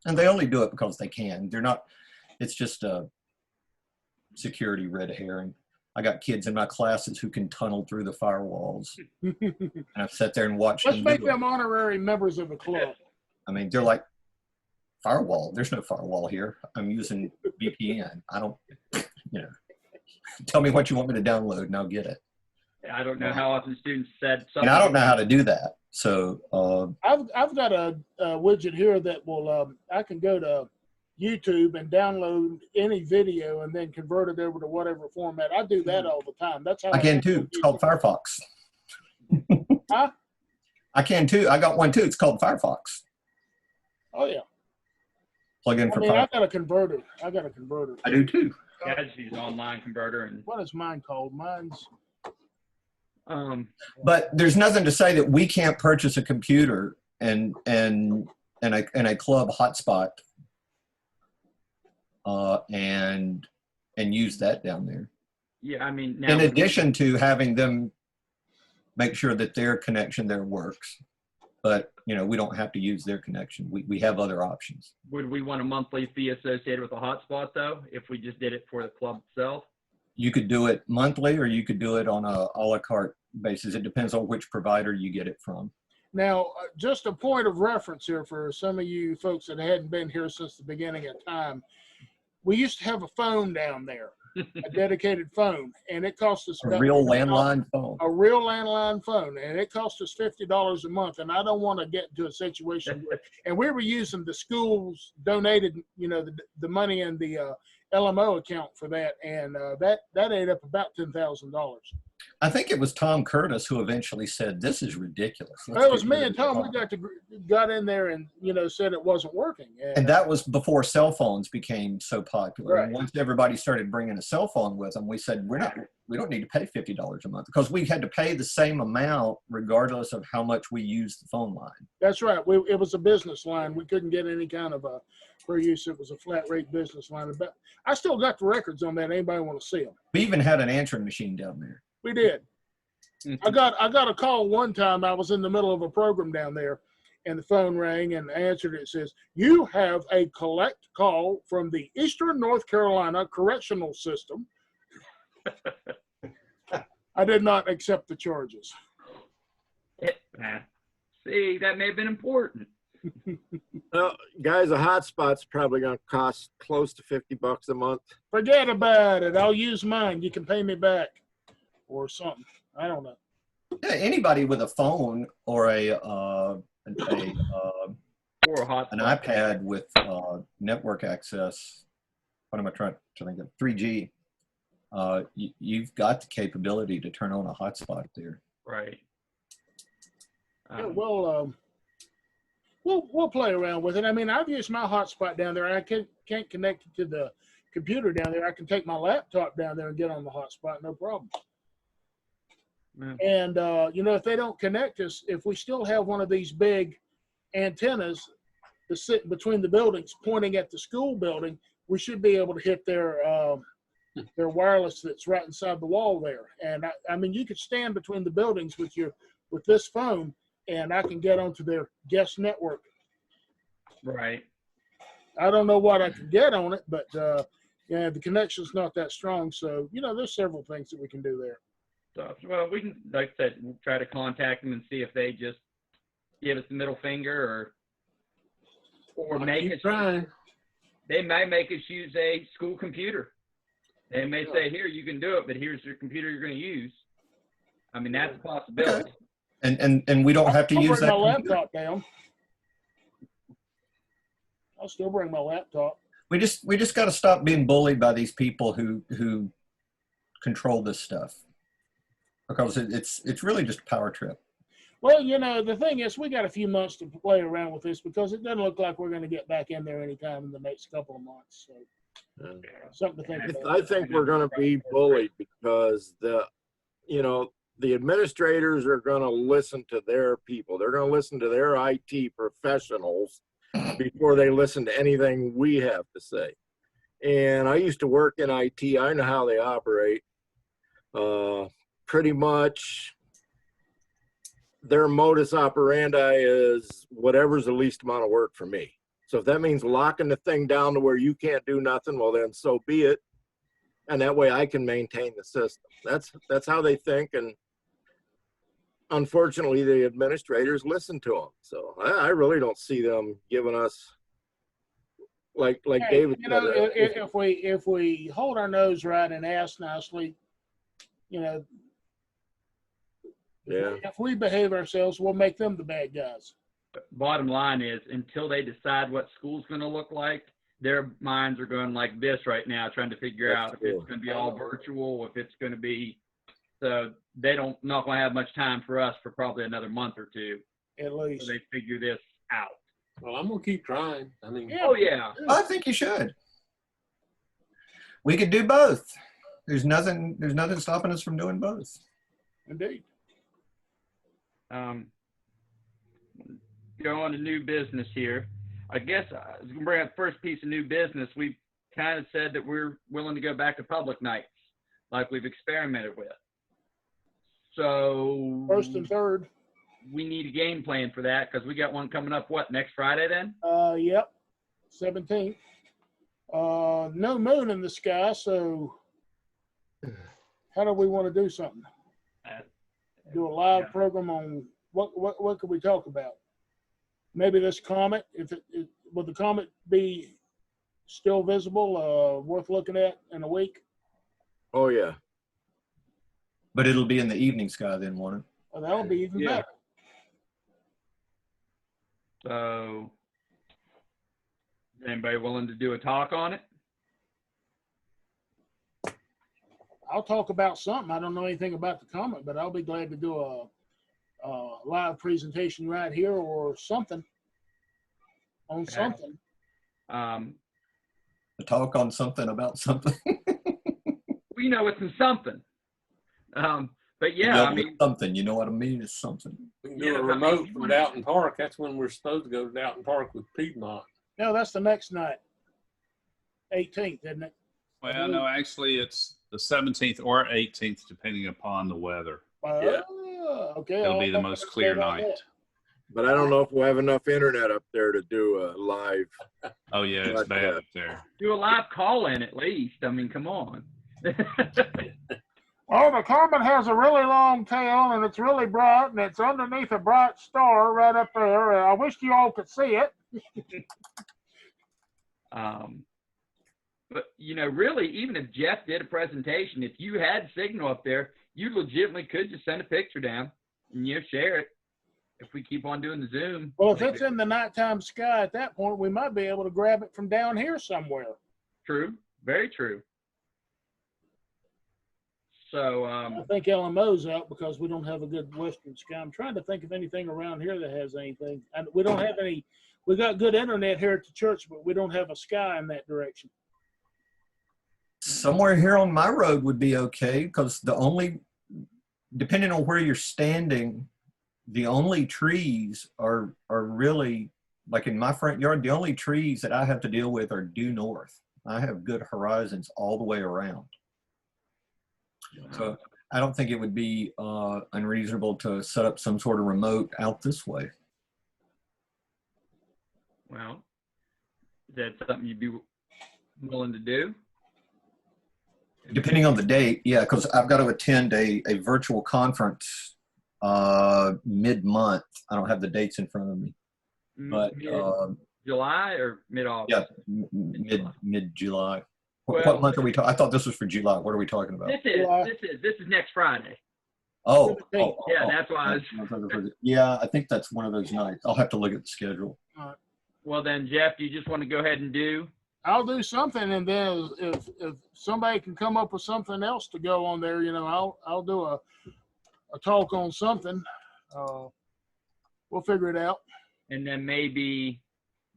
And they only do it because they can. They're not, it's just a security red herring. I got kids in my classes who can tunnel through the firewalls. And I've sat there and watched Let's them make do them it. honorary members of the club. I mean, they're like, firewall. There's no firewall here. I'm using VPN. I don't, tell me what you want me to download and I'll get it. I don't know how often students said something. And I don't know how to do that. So I've got a widget here that will, I can go to YouTube and download any video and then convert it over to whatever format. I do that all the time. That's how I can too. It's called Firefox. Huh? I can too. I got one too. It's called Firefox. Oh yeah. Plug in for I Firefox. got a converter. I do too. Yeah, I just use an online converter and What is mine called? Mine's But there's nothing to say that we can't purchase a computer and a club hotspot and use that down there. yeah, I mean now In addition to having them make sure that their connection there works. But we don't have to use their connection. We have other options. would we want a monthly fee associated with a hotspot though, if we just did it for the club itself? You could do it monthly or you could do it on a la carte basis. It depends on which provider you get it from. now just a point of reference here for some of you folks that hadn't been here since the beginning of time. We used to have a phone down there, a dedicated phone, and it cost us A real landline phone. A real landline phone, and it cost us $50 a month. And I don't want to get into a situation where, and we were using the school's donated, the money in the LMO account for that, and that ate up about $10,000. I think it was Tom Curtis who eventually said, "This is ridiculous." It was me and Tom. We got in there and said it wasn't working. And that was before cell phones became so popular. Right. And once everybody started bringing a cell phone with them, we said, we don't need to pay $50 a month, because we had to pay the same amount regardless of how much we used the phone line. That's right. It was a business line. We couldn't get any kind of a per use. It was a flat rate business line. But I still got the records on that. Anybody want to see them? We even had an answering machine down there. We did. I got a call one time. I was in the middle of a program down there, and the phone rang, and I answered it. It says, "You have a collect call from the Eastern North Carolina Correctional System." I did not accept the charges. See, that may have been important. Well, guys, a hotspot's probably going to cost close to $50 a month. Forget about it. I'll use mine. You can pay me back or something. I don't know. Yeah, anybody with a phone or an Or a hotspot. iPad with network access. What am I trying to think of? 3G. You've got the capability to turn on a hotspot there. Right. Yeah, well, we'll play around with it. I mean, I've used my hotspot down there. I can't connect it to the computer down there. I can take my laptop down there and get on the hotspot, no problem. And, you know, if they don't connect us, if we still have one of these big antennas that sit between the buildings pointing at the school building, we should be able to hit their wireless that's right inside the wall there. And, I mean, you could stand between the buildings with this phone, and I can get onto their guest network. Right. I don't know what I can get on it, but, yeah, the connection's not that strong. So, you know, there's several things that we can do there. So, well, we can, like I said, we'll try to contact them and see if they just give us the middle finger or make us trying. They may make us use a school computer. They may say, here, you can do it, but here's your computer you're going to use. I mean, that's a possibility. And we don't have to use that. I'll bring my laptop down. I'll still bring my laptop. We just got to stop being bullied by these people who control this stuff, because it's really just a power trip. Well, you know, the thing is, we got a few months to play around with this because it doesn't look like we're going to get back in there anytime in the next couple of months. So, something to think about. I think we're going to be bullied because the administrators are going to listen to their people. They're going to listen to their IT professionals before they listen to anything we have to say. And I used to work in IT. I know how they operate. Pretty much their modus operandi is whatever's the least amount of work for me. So if that means locking the thing down to where you can't do nothing, well then so be it. And that way I can maintain the system. That's how they think. And unfortunately, the administrators listen to them. So I really don't see them giving us, like David you know, if we hold our nose right and ask nicely, you know, yeah. If we behave ourselves, we'll make them the bad guys. Bottom line is, until they decide what school's going to look like, their minds are going like this right now, trying to figure out if it's going to be all virtual, if it's going to be. So they not going to have much time for us for probably another month or two. At least. So they figure this out. Well, I'm going to keep trying. I mean, oh yeah. I think you should. We could do both. There's nothing stopping us from doing both. Indeed. Go on to new business here. I guess I was going to bring up the first piece of new business. We kind of said that we're willing to go back to public nights like we've experimented with. So first and third. We need a game plan for that because we got one coming up, what, next Friday then? Yep, 17th. No moon in the sky, so how do we want to do something? Do a live program on what could we talk about? Maybe this comet. Will the comet be still visible? Worth looking at in a week? Oh yeah. But it'll be in the evening sky then, won't it? Well, that'll be even better. So, is anybody willing to do a talk on it? I'll talk about something. I don't know anything about the comet, but I'll be glad to do a live presentation right here or something on something. A talk on something about something. We know it's in something. But yeah, I mean, something. You know what I mean? It's something. We can do a remote from Downton Park. That's when we're supposed to go to Downton Park with Piedmont. No, that's the next night. 18th, isn't it? Well, no, actually, it's the 17th or 18th, depending upon the weather. Yeah. Okay. It'll be I'll the most clear update on night. that. But I don't know if we'll have enough internet up there to do a live. Oh, yeah, it's But, bad up there. Do a live call-in at least. I mean, come on. Oh, the comet has a really long tail, and it's really bright, and it's underneath a bright star right up there. I wish you all could see it. But, you know, really, even if Jeff did a presentation, if you had signal up there, you legitimately could just send a picture down and, you know, share it if we keep on doing the Zoom. Well, if it's in the nighttime sky at that point, we might be able to grab it from down here somewhere. True. Very true. So, I think LMO's out because we don't have a good western sky. I'm trying to think of anything around here that has anything. And we don't have any. We got good internet here at the church, but we don't have a sky in that direction. Somewhere here on my road would be okay, because depending on where you're standing, the only trees are really, like in my front yard, the only trees that I have to deal with are due north. I have good horizons all the way around. So I don't think it would be unreasonable to set up some sort of remote out this way. well, is that something you'd be willing to do? Depending on the date, yeah, because I've got to attend a virtual conference mid-month. I don't have the dates in front of me, but July or mid-August? yeah, mid-July. Well, what month are we talking? I thought this was for July. What are we talking about? This is next Friday. Oh, Yeah, that's why I was. Yeah, I think that's one of those nights. I'll have to look at the schedule. Well, then, Jeff, do you just want to go ahead and do? I'll do something, and then if somebody can come up with something else to go on there, you know, I'll do a talk on something. We'll figure it out. And then maybe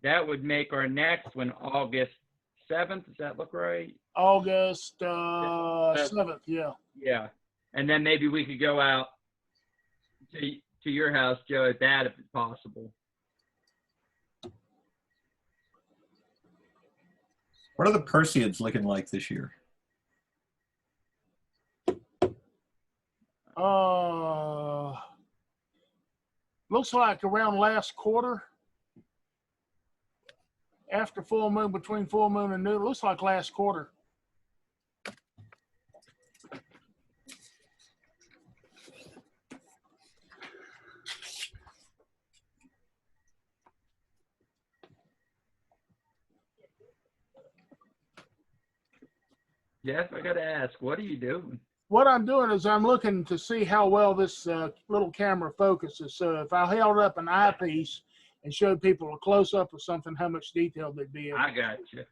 that would make our next one August 7th. Does that look right? August 7th, yeah. Yeah. And then maybe we could go out to your house, Joe, at that if it's possible. What are the Perseids looking like this year? Looks like around last quarter, after full moon, between full moon and new, it looks like last quarter. Jeff, I got to ask, what are you doing? What I'm doing is I'm looking to see how well this little camera focuses. So if I held up an eyepiece and showed people a close-up of something, how much detail they'd be able to. I got you.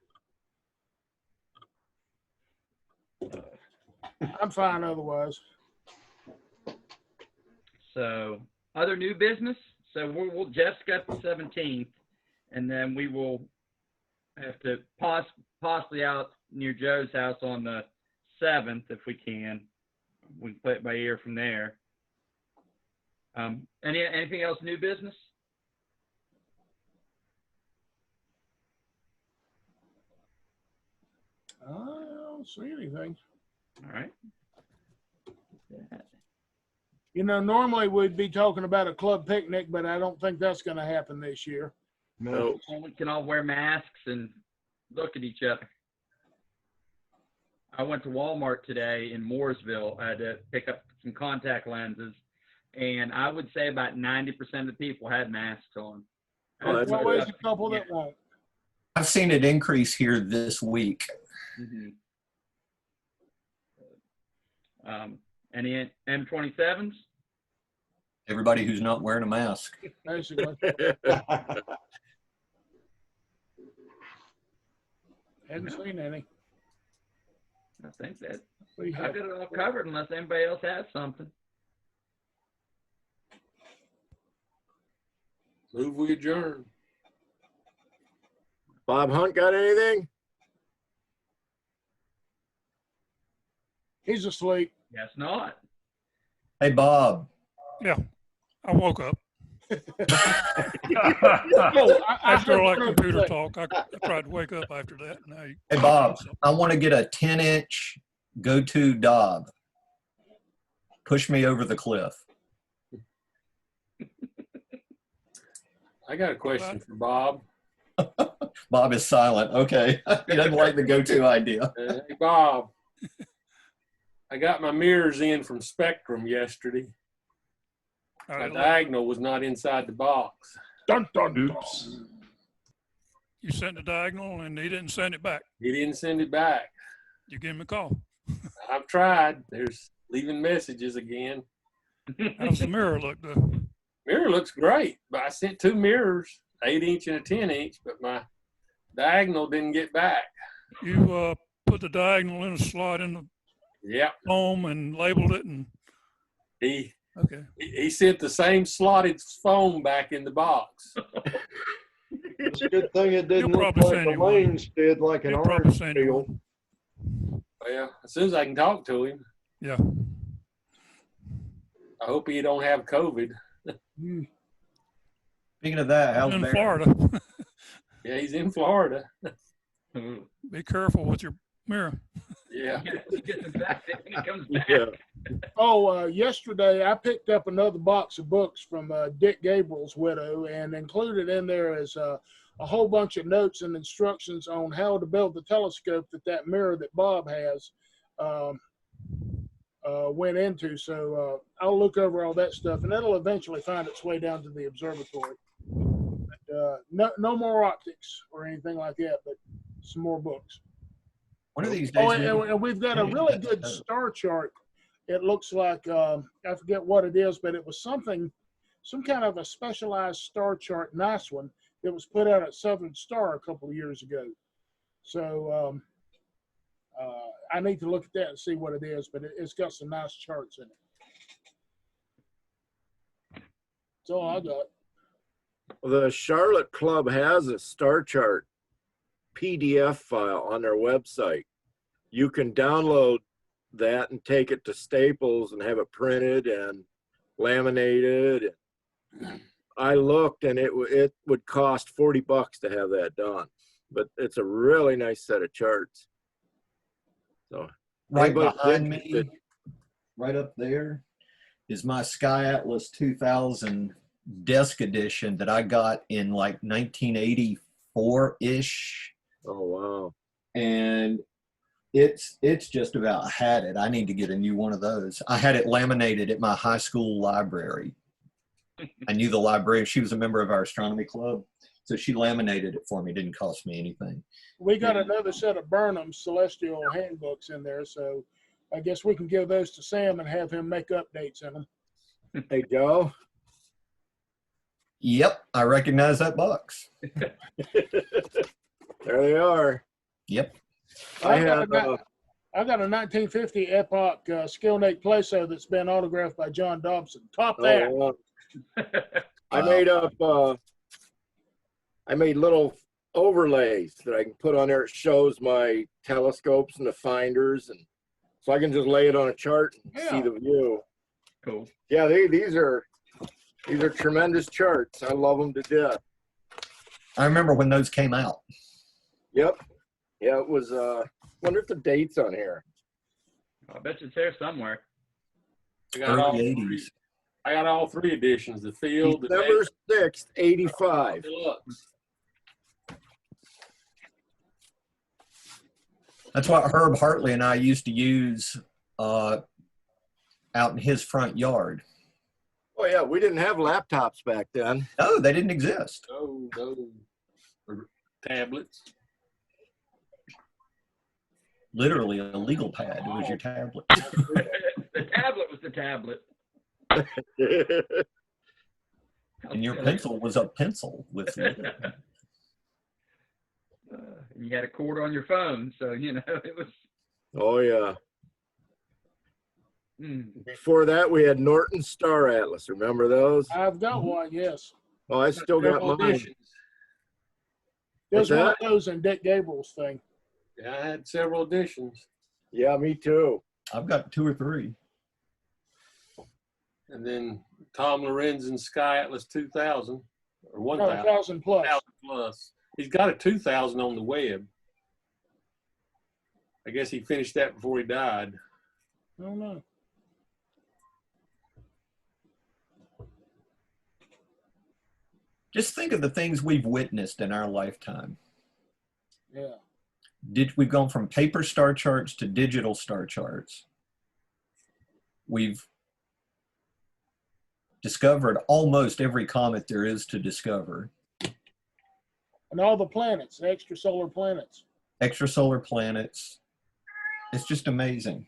I'm fine otherwise. So, other new business? So we'll Jeff's got the 17th, and then we will have to possibly out near Joe's house on the 7th if we can. We can play it by ear from there. Anything else new business? I don't see anything. All right. You know, normally we'd be talking about a club picnic, but I don't think that's going to happen this year. No. We can all wear masks and look at each other. I went to Walmart today in Mooresville. I had to pick up some contact lenses, and I would say about 90% of the people had masks on. Oh, that's There's always good. a couple that won't. I've seen it increase here this week. Mm-hmm. Any M27s? Everybody who's not wearing a mask. Basically. Hadn't seen any. I think that We I have- got it all covered unless anybody else has something. Move we adjourn. Bob Hunt got anything? He's asleep. Guess not. Hey, Bob. Yeah, I woke up. After all that computer talk, I tried to wake up after that. Now you, Hey, Bob, I want to get a 10-inch go-to Dob. Push me over the cliff. I got a question for Bob. Bob is silent. Okay. He doesn't like the go-to idea. Hey, Bob, I got my mirrors in from Spectrum yesterday. My diagonal was not inside the box. Dun, dun, dun. Oops. you sent the diagonal and he didn't send it back. He didn't send it back. You give him a call. I've tried. There's leaving messages again. How's the mirror look though? Mirror looks great, but I sent 2 mirrors, 8-inch and a 10-inch, but my diagonal didn't get back. You put the diagonal in a slot in the Yep. foam and labeled it, and He okay. he sent the same slotted foam back in the box. It's a good thing it didn't He'll look probably like send the you one. lanes did, like an He'll probably orange send you peel. one. Well, as soon as I can talk to him, Yeah. I hope he don't have COVID. Speaking of that, how's In Barry? Florida. Yeah, he's in Florida. Be careful with your mirror. Yeah. Get the back when it comes back. Yeah. Oh, yesterday I picked up another box of books from Dick Gabriel's widow, and included in there is a whole bunch of notes and instructions on how to build the telescope that mirror that Bob has went into. So I'll look over all that stuff, and that'll eventually find its way down to the observatory. But, no more optics or anything like that, but some more books. One of these days. Oh, and we've got a really good star chart. It looks like, I forget what it is, but it was some kind of a specialized star chart, nice one, that was put out at Southern Star a couple of years ago. So I need to look at that and see what it is, but it's got some nice charts in it. That's all I got. The Charlotte Club has a star chart PDF file on their website. You can download that and take it to Staples and have it printed and laminated. I looked, and it would cost $40 to have that done, but it's a really nice set of charts. So Right anybody behind me, interested- right up there, is my Sky Atlas 2000 desk edition that I got in like 1984-ish. Oh wow! And it's just about had it. I need to get a new one of those. I had it laminated at my high school library. I knew the librarian. She was a member of our astronomy club, so she laminated it for me. It didn't cost me anything. We got another set of Burnham's Celestial handbooks in there, so I guess we can give those to Sam and have him make updates in them. Hey Joe. Yep, I recognize that box. There they are. Yep. I got a 1950 Epoch Skilnate Plaso that's been autographed by John Dobson. Top that. wow. I made up. I made little overlays that I can put on there. It shows my telescopes and the finders, and so I can just lay it on a chart and see the view. Cool. Yeah, these are tremendous charts. I love them to death. I remember when those came out. Yep. Yeah, it was. Wonder if the date's on here. I bet you it's there somewhere. I got all Early three. 80s. I got all 3 editions: the field, the December 6th, 85. deluxe. That's what Herb Hartley and I used to use out in his front yard. Oh yeah, we didn't have laptops back then. No, they didn't exist. No, or tablets. Literally a legal pad. It was your tablet. The tablet was the tablet. And your pencil was a pencil with You had a cord on your phone, so it was. Oh yeah. Mm. Before that, we had Norton Star Atlas. Remember those? I've got one, yes. Oh, I still got Several mine. editions. There's What's one of those in Dick Gabriel's thing. Yeah, I had several editions. Yeah, me too. I've got 2 or 3. And then Tom Lorenzen's Sky Atlas 2000 or 1000. 1,000 plus. 1,000 plus. He's got a 2000 on the web. I guess he finished that before he died. I don't know. Just think of the things we've witnessed in our lifetime. Yeah. We've gone from paper star charts to digital star charts. We've discovered almost every comet there is to discover. And all the planets, the extrasolar planets. Extrasolar planets. It's just amazing.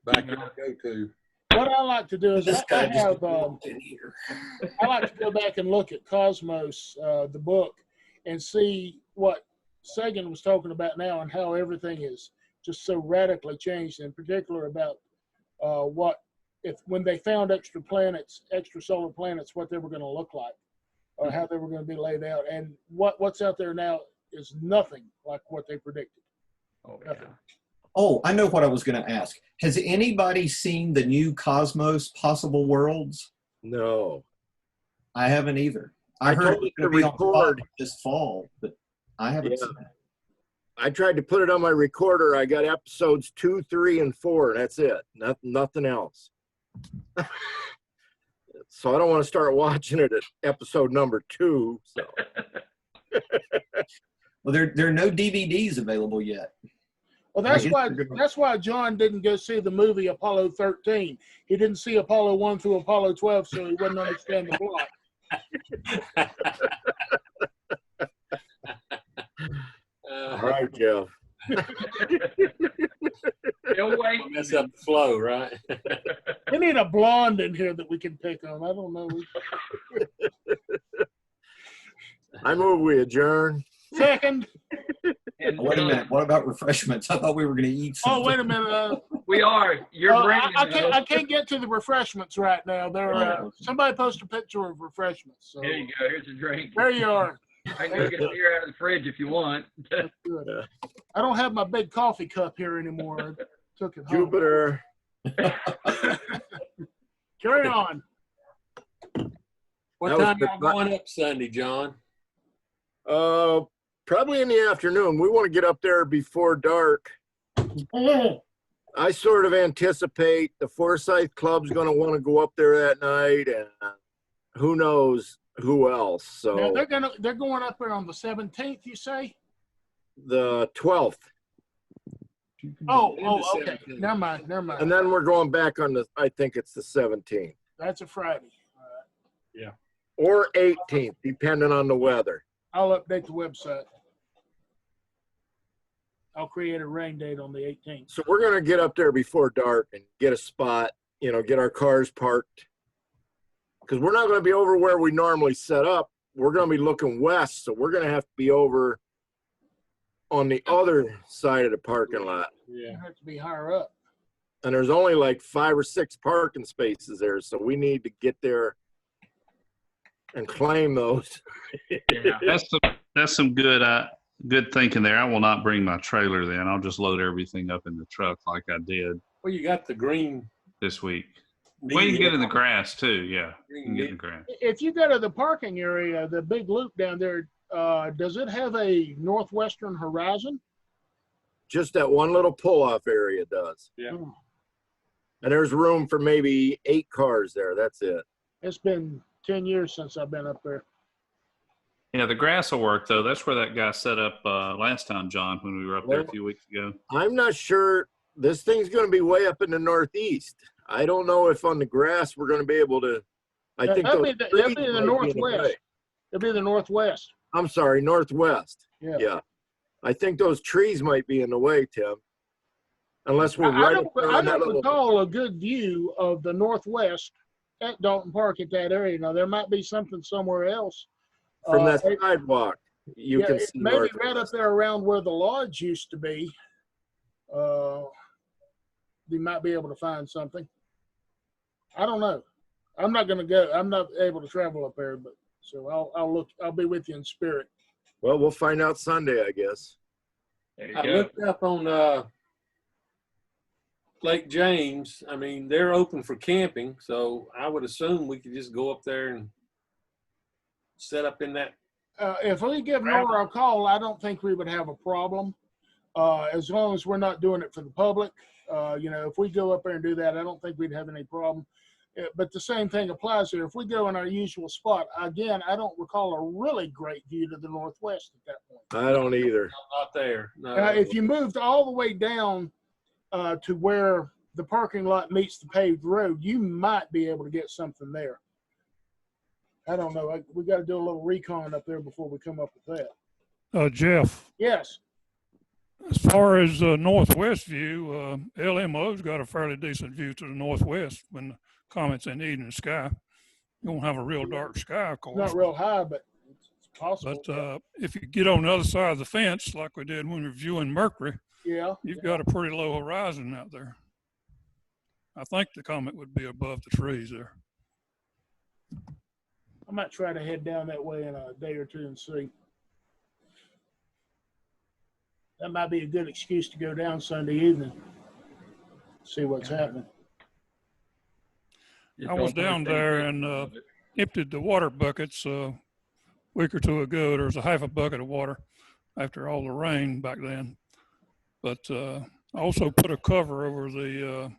Back in the go-to. What I like to do is I like to go back and look at Cosmos, the book, and see what Sagan was talking about now and how everything is just so radically changed, in particular about when they found extrasolar planets, what they were going to look like, or how they were going to be laid out. And what's out there now is nothing like what they predicted. Oh, Nothing. yeah. Oh, I know what I was going to ask. Has anybody seen the new Cosmos Possible Worlds? No. I haven't either. I heard told it you would to be on record. this fall, but I haven't Yeah. seen it. I tried to put it on my recorder. I got episodes 2, 3, and 4. And that's it. Nothing else. So I don't want to start watching it at episode number 2. So. Well, there are no DVDs available yet. Well, I guess that's why John didn't go see the movie Apollo 13. He didn't see Apollo 1 through Apollo 12, so he wouldn't understand the plot. All right, Jeff. Still waiting. Mess up the flow, right? We need a blonde in here that we can pick on. I don't know. I move we adjourn. Second. And, Wait a minute. What about refreshments? I thought we were going to eat something. Oh, wait a minute. We are. You're bringing I can't get to the refreshments right now. Somebody post a picture of refreshments. So There you go. Here's a drink. there you are. I can go get a beer out of the fridge if you want. Good. I don't have my big coffee cup here anymore. I took it home. Jupiter. Carry on. What That was time the- y'all going up Sunday, John? Probably in the afternoon. We want to get up there before dark. I sort of anticipate the Forsyth Club's going to want to go up there that night, and who knows who else. So Now they're going up there on the 17th, you say? the 12th, Oh, And the okay. 17th. Never mind. and then we're going back on I think it's the 17th That's a Friday. or 18th, depending on the weather. I'll update the website. I'll create a rain date on the 18th. So we're going to get up there before dark and get a spot, get our cars parked. Because we're not going to be over where we normally set up. We're going to be looking west, so we're going to have to be over on the other side of the parking lot. You have to be higher up. And there's only like 5 or 6 parking spaces there, so we need to get there and claim those. Yeah. That's some good thinking there. I will not bring my trailer then. I'll just load everything up in the truck like I did Well, you got the green. this week. Well, you can get in the grass too. Yeah, you can get in the grass. If you go to the parking area, the big loop down there, does it have a northwestern horizon? Just that one little pull-off area does. Yeah. Hmm. And there's room for maybe 8 cars there. That's it. It's been 10 years since I've been up there. Yeah, the grass will work though. That's where that guy set up last time, John, when we were up there a few weeks ago. I'm not sure. This thing's going to be way up in the northeast. I don't know if on the grass we're going to be able to. I think That'd those be the trees might northwest. be in the way. It'll be the northwest. I'm sorry, northwest. Yeah. Yeah. I think those trees might be in the way, Tim. Unless we're I right up there don't on that little. recall a good view of the northwest at Dalton Park at that area. Now, there might be something somewhere else. From that It- sidewalk, you yeah, can it see maybe northwest. right up there around where the lodge used to be. You might be able to find something. I don't know. I'm not going to go. I'm not able to travel up there, but so I'll look. I'll be with you in spirit. Well, we'll find out Sunday, I guess. There you I go. looked up on Lake James, I mean, they're open for camping, so I would assume we could just go up there and set up in that. If we give Nora a call, I don't think we would have a problem. As long as we're not doing it for the public. If we go up there and do that, I don't think we'd have any problem. But the same thing applies here. If we go in our usual spot, again, I don't recall a really great view to the northwest at that point. I don't either. Not there. No. If you moved all the way down to where the parking lot meets the paved road, you might be able to get something there. I don't know. We got to do a little recon up there before we come up with that. Jeff, Yes. as far as northwest view, LMO's got a fairly decent view to the northwest when the comet's in the evening sky. You won't have a real dark sky, of course. Not real high, but it's possible. But if you get on the other side of the fence, like we did when we were viewing Mercury, yeah, you've got a pretty low horizon out there. I think the comet would be above the trees there. I might try to head down that way in a day or two and see. That might be a good excuse to go down Sunday evening, see what's happening. I was down there and emptied the water buckets a week or two ago. There was a half a bucket of water after all the rain back then. But I also put a cover over the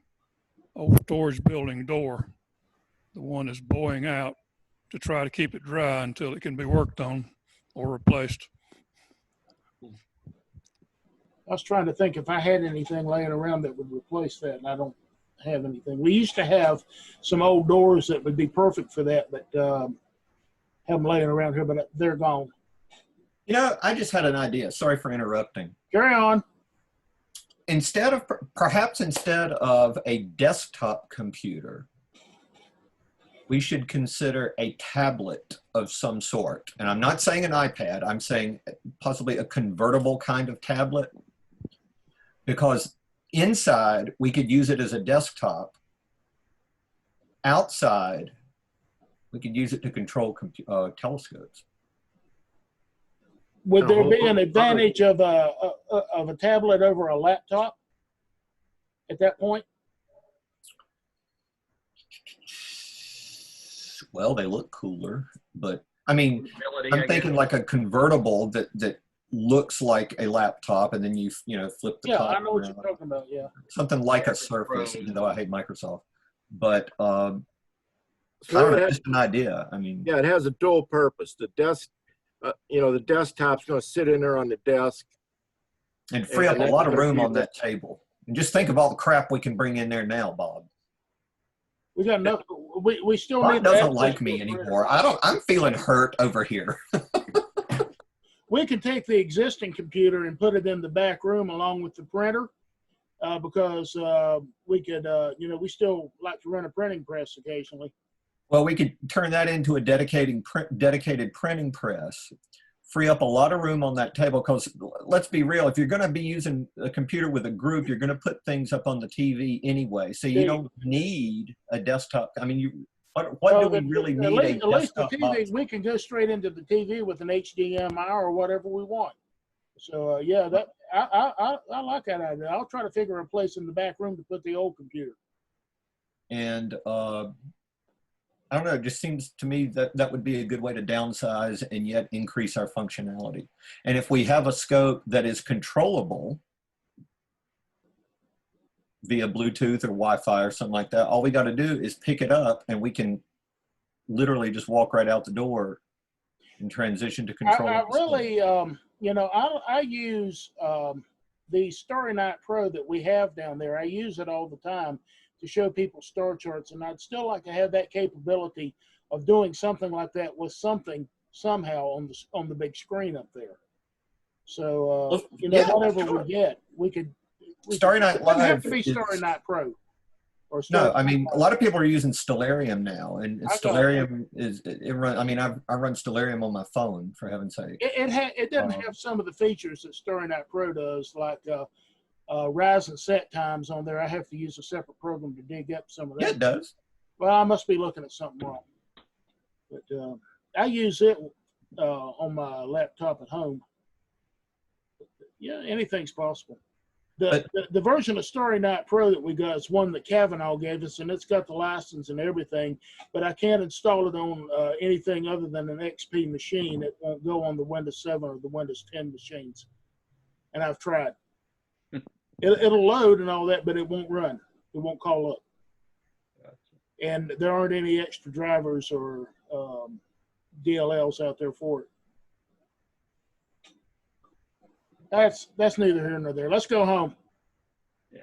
old storage building door, the one that's bowing out, to try to keep it dry until it can be worked on or replaced. I was trying to think if I had anything laying around that would replace that, and I don't have anything. We used to have some old doors that would be perfect for that, but have them laying around here, but they're gone. I just had an idea. Sorry for interrupting. Carry on. Perhaps instead of a desktop computer, we should consider a tablet of some sort. And I'm not saying an iPad, I'm saying possibly a convertible kind of tablet. Because inside, we could use it as a desktop. Outside, we could use it to control telescopes. Would there be an advantage of a tablet over a laptop at that point? Well, they look cooler, but I mean, I'm thinking like a convertible that looks like a laptop, and then you flip the top. Yeah, I know what you're talking about. Yeah, something like a Surface, even though I hate Microsoft. But I So don't know, it has- just an idea. I mean, Yeah, it has a dual purpose. The desk, the desktop's going to sit in there on the desk. and free up a and lot of that's room gonna on be that table. And just think of all the crap we can bring in there now, Bob. we got enough. We still Bob need. doesn't like me anymore. I'm feeling hurt over here. We can take the existing computer and put it in the back room along with the printer, because we could, we still like to run a printing press occasionally. Well, we could turn that into a dedicated printing press, free up a lot of room on that table. Because let's be real, if you're going to be using a computer with a group, you're going to put things up on the TV anyway. So you don't need a desktop. I mean, what do we really need? At least the TV, we can go straight into the TV with an HDMI or whatever we want. So yeah, that I like that idea. I'll try to figure a place in the back room to put the old computer. And I don't know, it just seems to me that that would be a good way to downsize and yet increase our functionality. And if we have a scope that is controllable via Bluetooth or Wi-Fi or something like that, all we got to do is pick it up and we can literally just walk right out the door and transition to control. I really, I use the Starry Night Pro that we have down there. I use it all the time to show people star charts, and I'd still like to have that capability of doing something like that with something somehow on the big screen up there. So whatever we get, we could. Starry Night It doesn't have Live to be Starry is- Night Pro. Or No, I mean, a lot of people are using Stellarium now, and I got it. Stellarium I run Stellarium on my phone, for heaven's sake. It doesn't have some of the features that Starry Night Pro does, like rise and set times on there. I have to use a separate program to dig up some of that. Yeah, it does. Well, I must be looking at something wrong. But I use it on my laptop at home. Yeah, anything's possible. The version of Starry Night Pro that we got is one that Kavanaugh gave us, and it's got the license and everything, but I can't install it on anything other than an XP machine. It won't go on the Windows 7 or the Windows 10 machines. And I've tried. It'll load and all that, but it won't run. It won't call up. And there aren't any extra drivers or DLLs out there for it. That's neither here nor there. Let's go home. Yeah.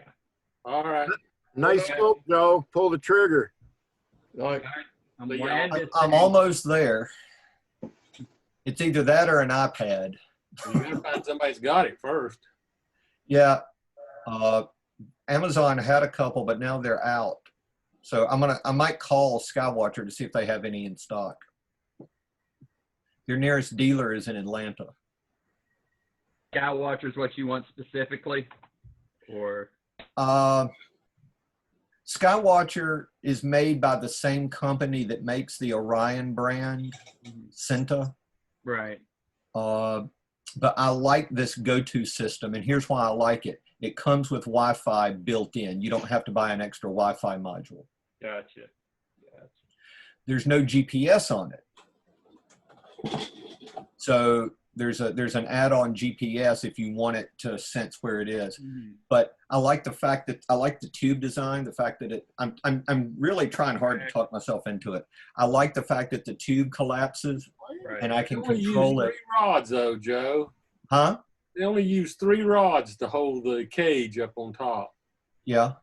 All right. Nice scope, Joe. Pull the trigger. Like, I'm So, glad I'm, this I'm thing- almost there. It's either that or an iPad. You gotta find somebody's got it first. Yeah. Amazon had a couple, but now they're out. So I might call Skywatcher to see if they have any in stock. Their nearest dealer is in Atlanta. Skywatcher is what you want specifically, or Skywatcher is made by the same company that makes the Orion brand, Cinta. right? But I like this go-to system, and here's why I like it. It comes with Wi-Fi built in. You don't have to buy an extra Wi-Fi module. Gotcha. There's no GPS on it. So there's an add-on GPS if you want it to sense where it is. Mhm. But I like the fact that I like the tube design, the fact that I'm really trying hard to talk myself into it. I like the fact that the tube collapses Right. and I can They only control use it. 3 rods though, Joe. Huh? They only use 3 rods to hold the cage up on top. Yeah.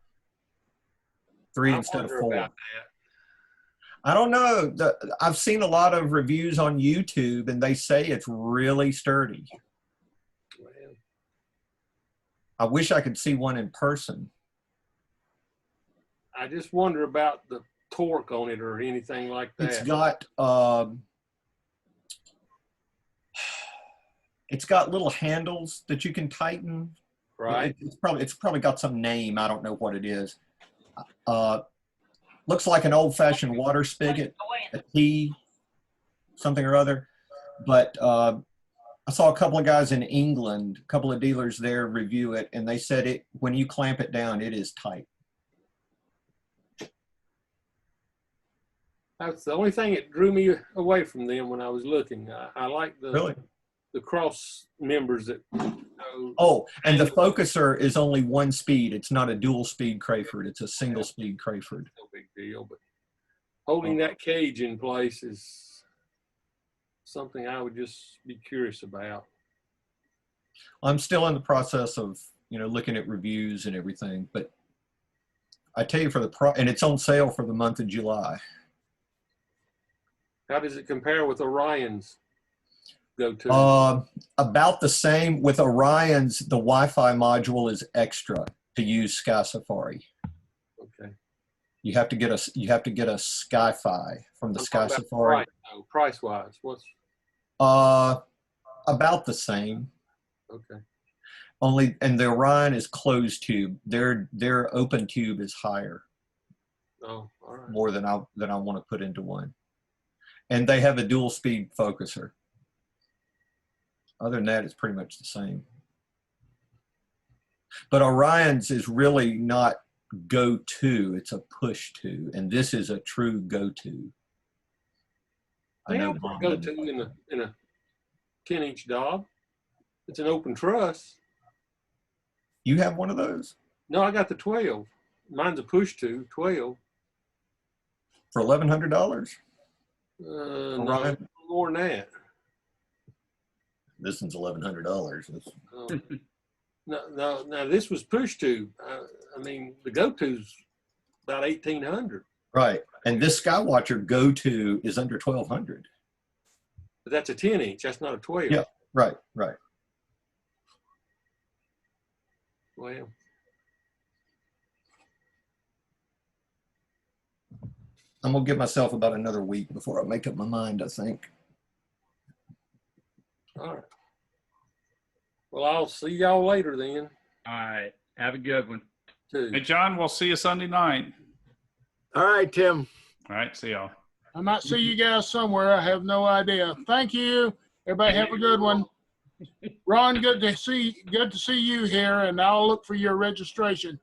3 I instead of wonder 4. about that. I don't know. I've seen a lot of reviews on YouTube and they say it's really sturdy. Well, I wish I could see one in person. I just wonder about the torque on it or anything like that. It's got little handles that you can tighten. Right. It's probably got some name. I don't know what it is. Looks like an old-fashioned water spigot, a T, something or other. But I saw a couple of guys in England, a couple of dealers there review it, and they said when you clamp it down, it is tight. That's the only thing that drew me away from them when I was looking. I like Really? the cross members that. Oh, and the focuser is only 1 speed. It's not a dual speed Crayford. It's a single speed Crayford. No big deal, but holding that cage in place is something I would just be curious about. I'm still in the process of, looking at reviews and everything, but I tell you and it's on sale for the month of July. How does it compare with Orion's go-to? About the same. With Orion's, the Wi-Fi module is extra to use Sky Safari. Okay. You have to get a Sky-Fi from the I'm Sky talking about Safari. Price-wise, what's About the same. okay? And the Orion is closed tube. Their open tube is higher, Oh, all right. more than I want to put into one. And they have a dual speed focuser. Other than that, it's pretty much the same. But Orion's is really not go-to, it's a push-to, and this is a true go-to. I know Go-to in a 10-inch Dob. It's an open truss. You have one of those? No, I got the 12. Mine's a push-to 12. For $1,100? No, Orion? more than that. This one's $1,100. No, this was push-to. I mean, the go-to's about 1,800. Right, and this Skywatcher go-to is under 1,200. But that's a 10-inch. That's not a 12. Yeah. Right. Well, I'm gonna give myself about another week before I make up my mind, I think. all right. Well, I'll see y'all later then, All right. Have a good one. too. Hey, John, we'll see you Sunday night. All right, Tim. All right, see y'all. I might see you guys somewhere. I have no idea. Thank you. Everybody have a good one. Ron, good to see you here, and I'll look for your registration.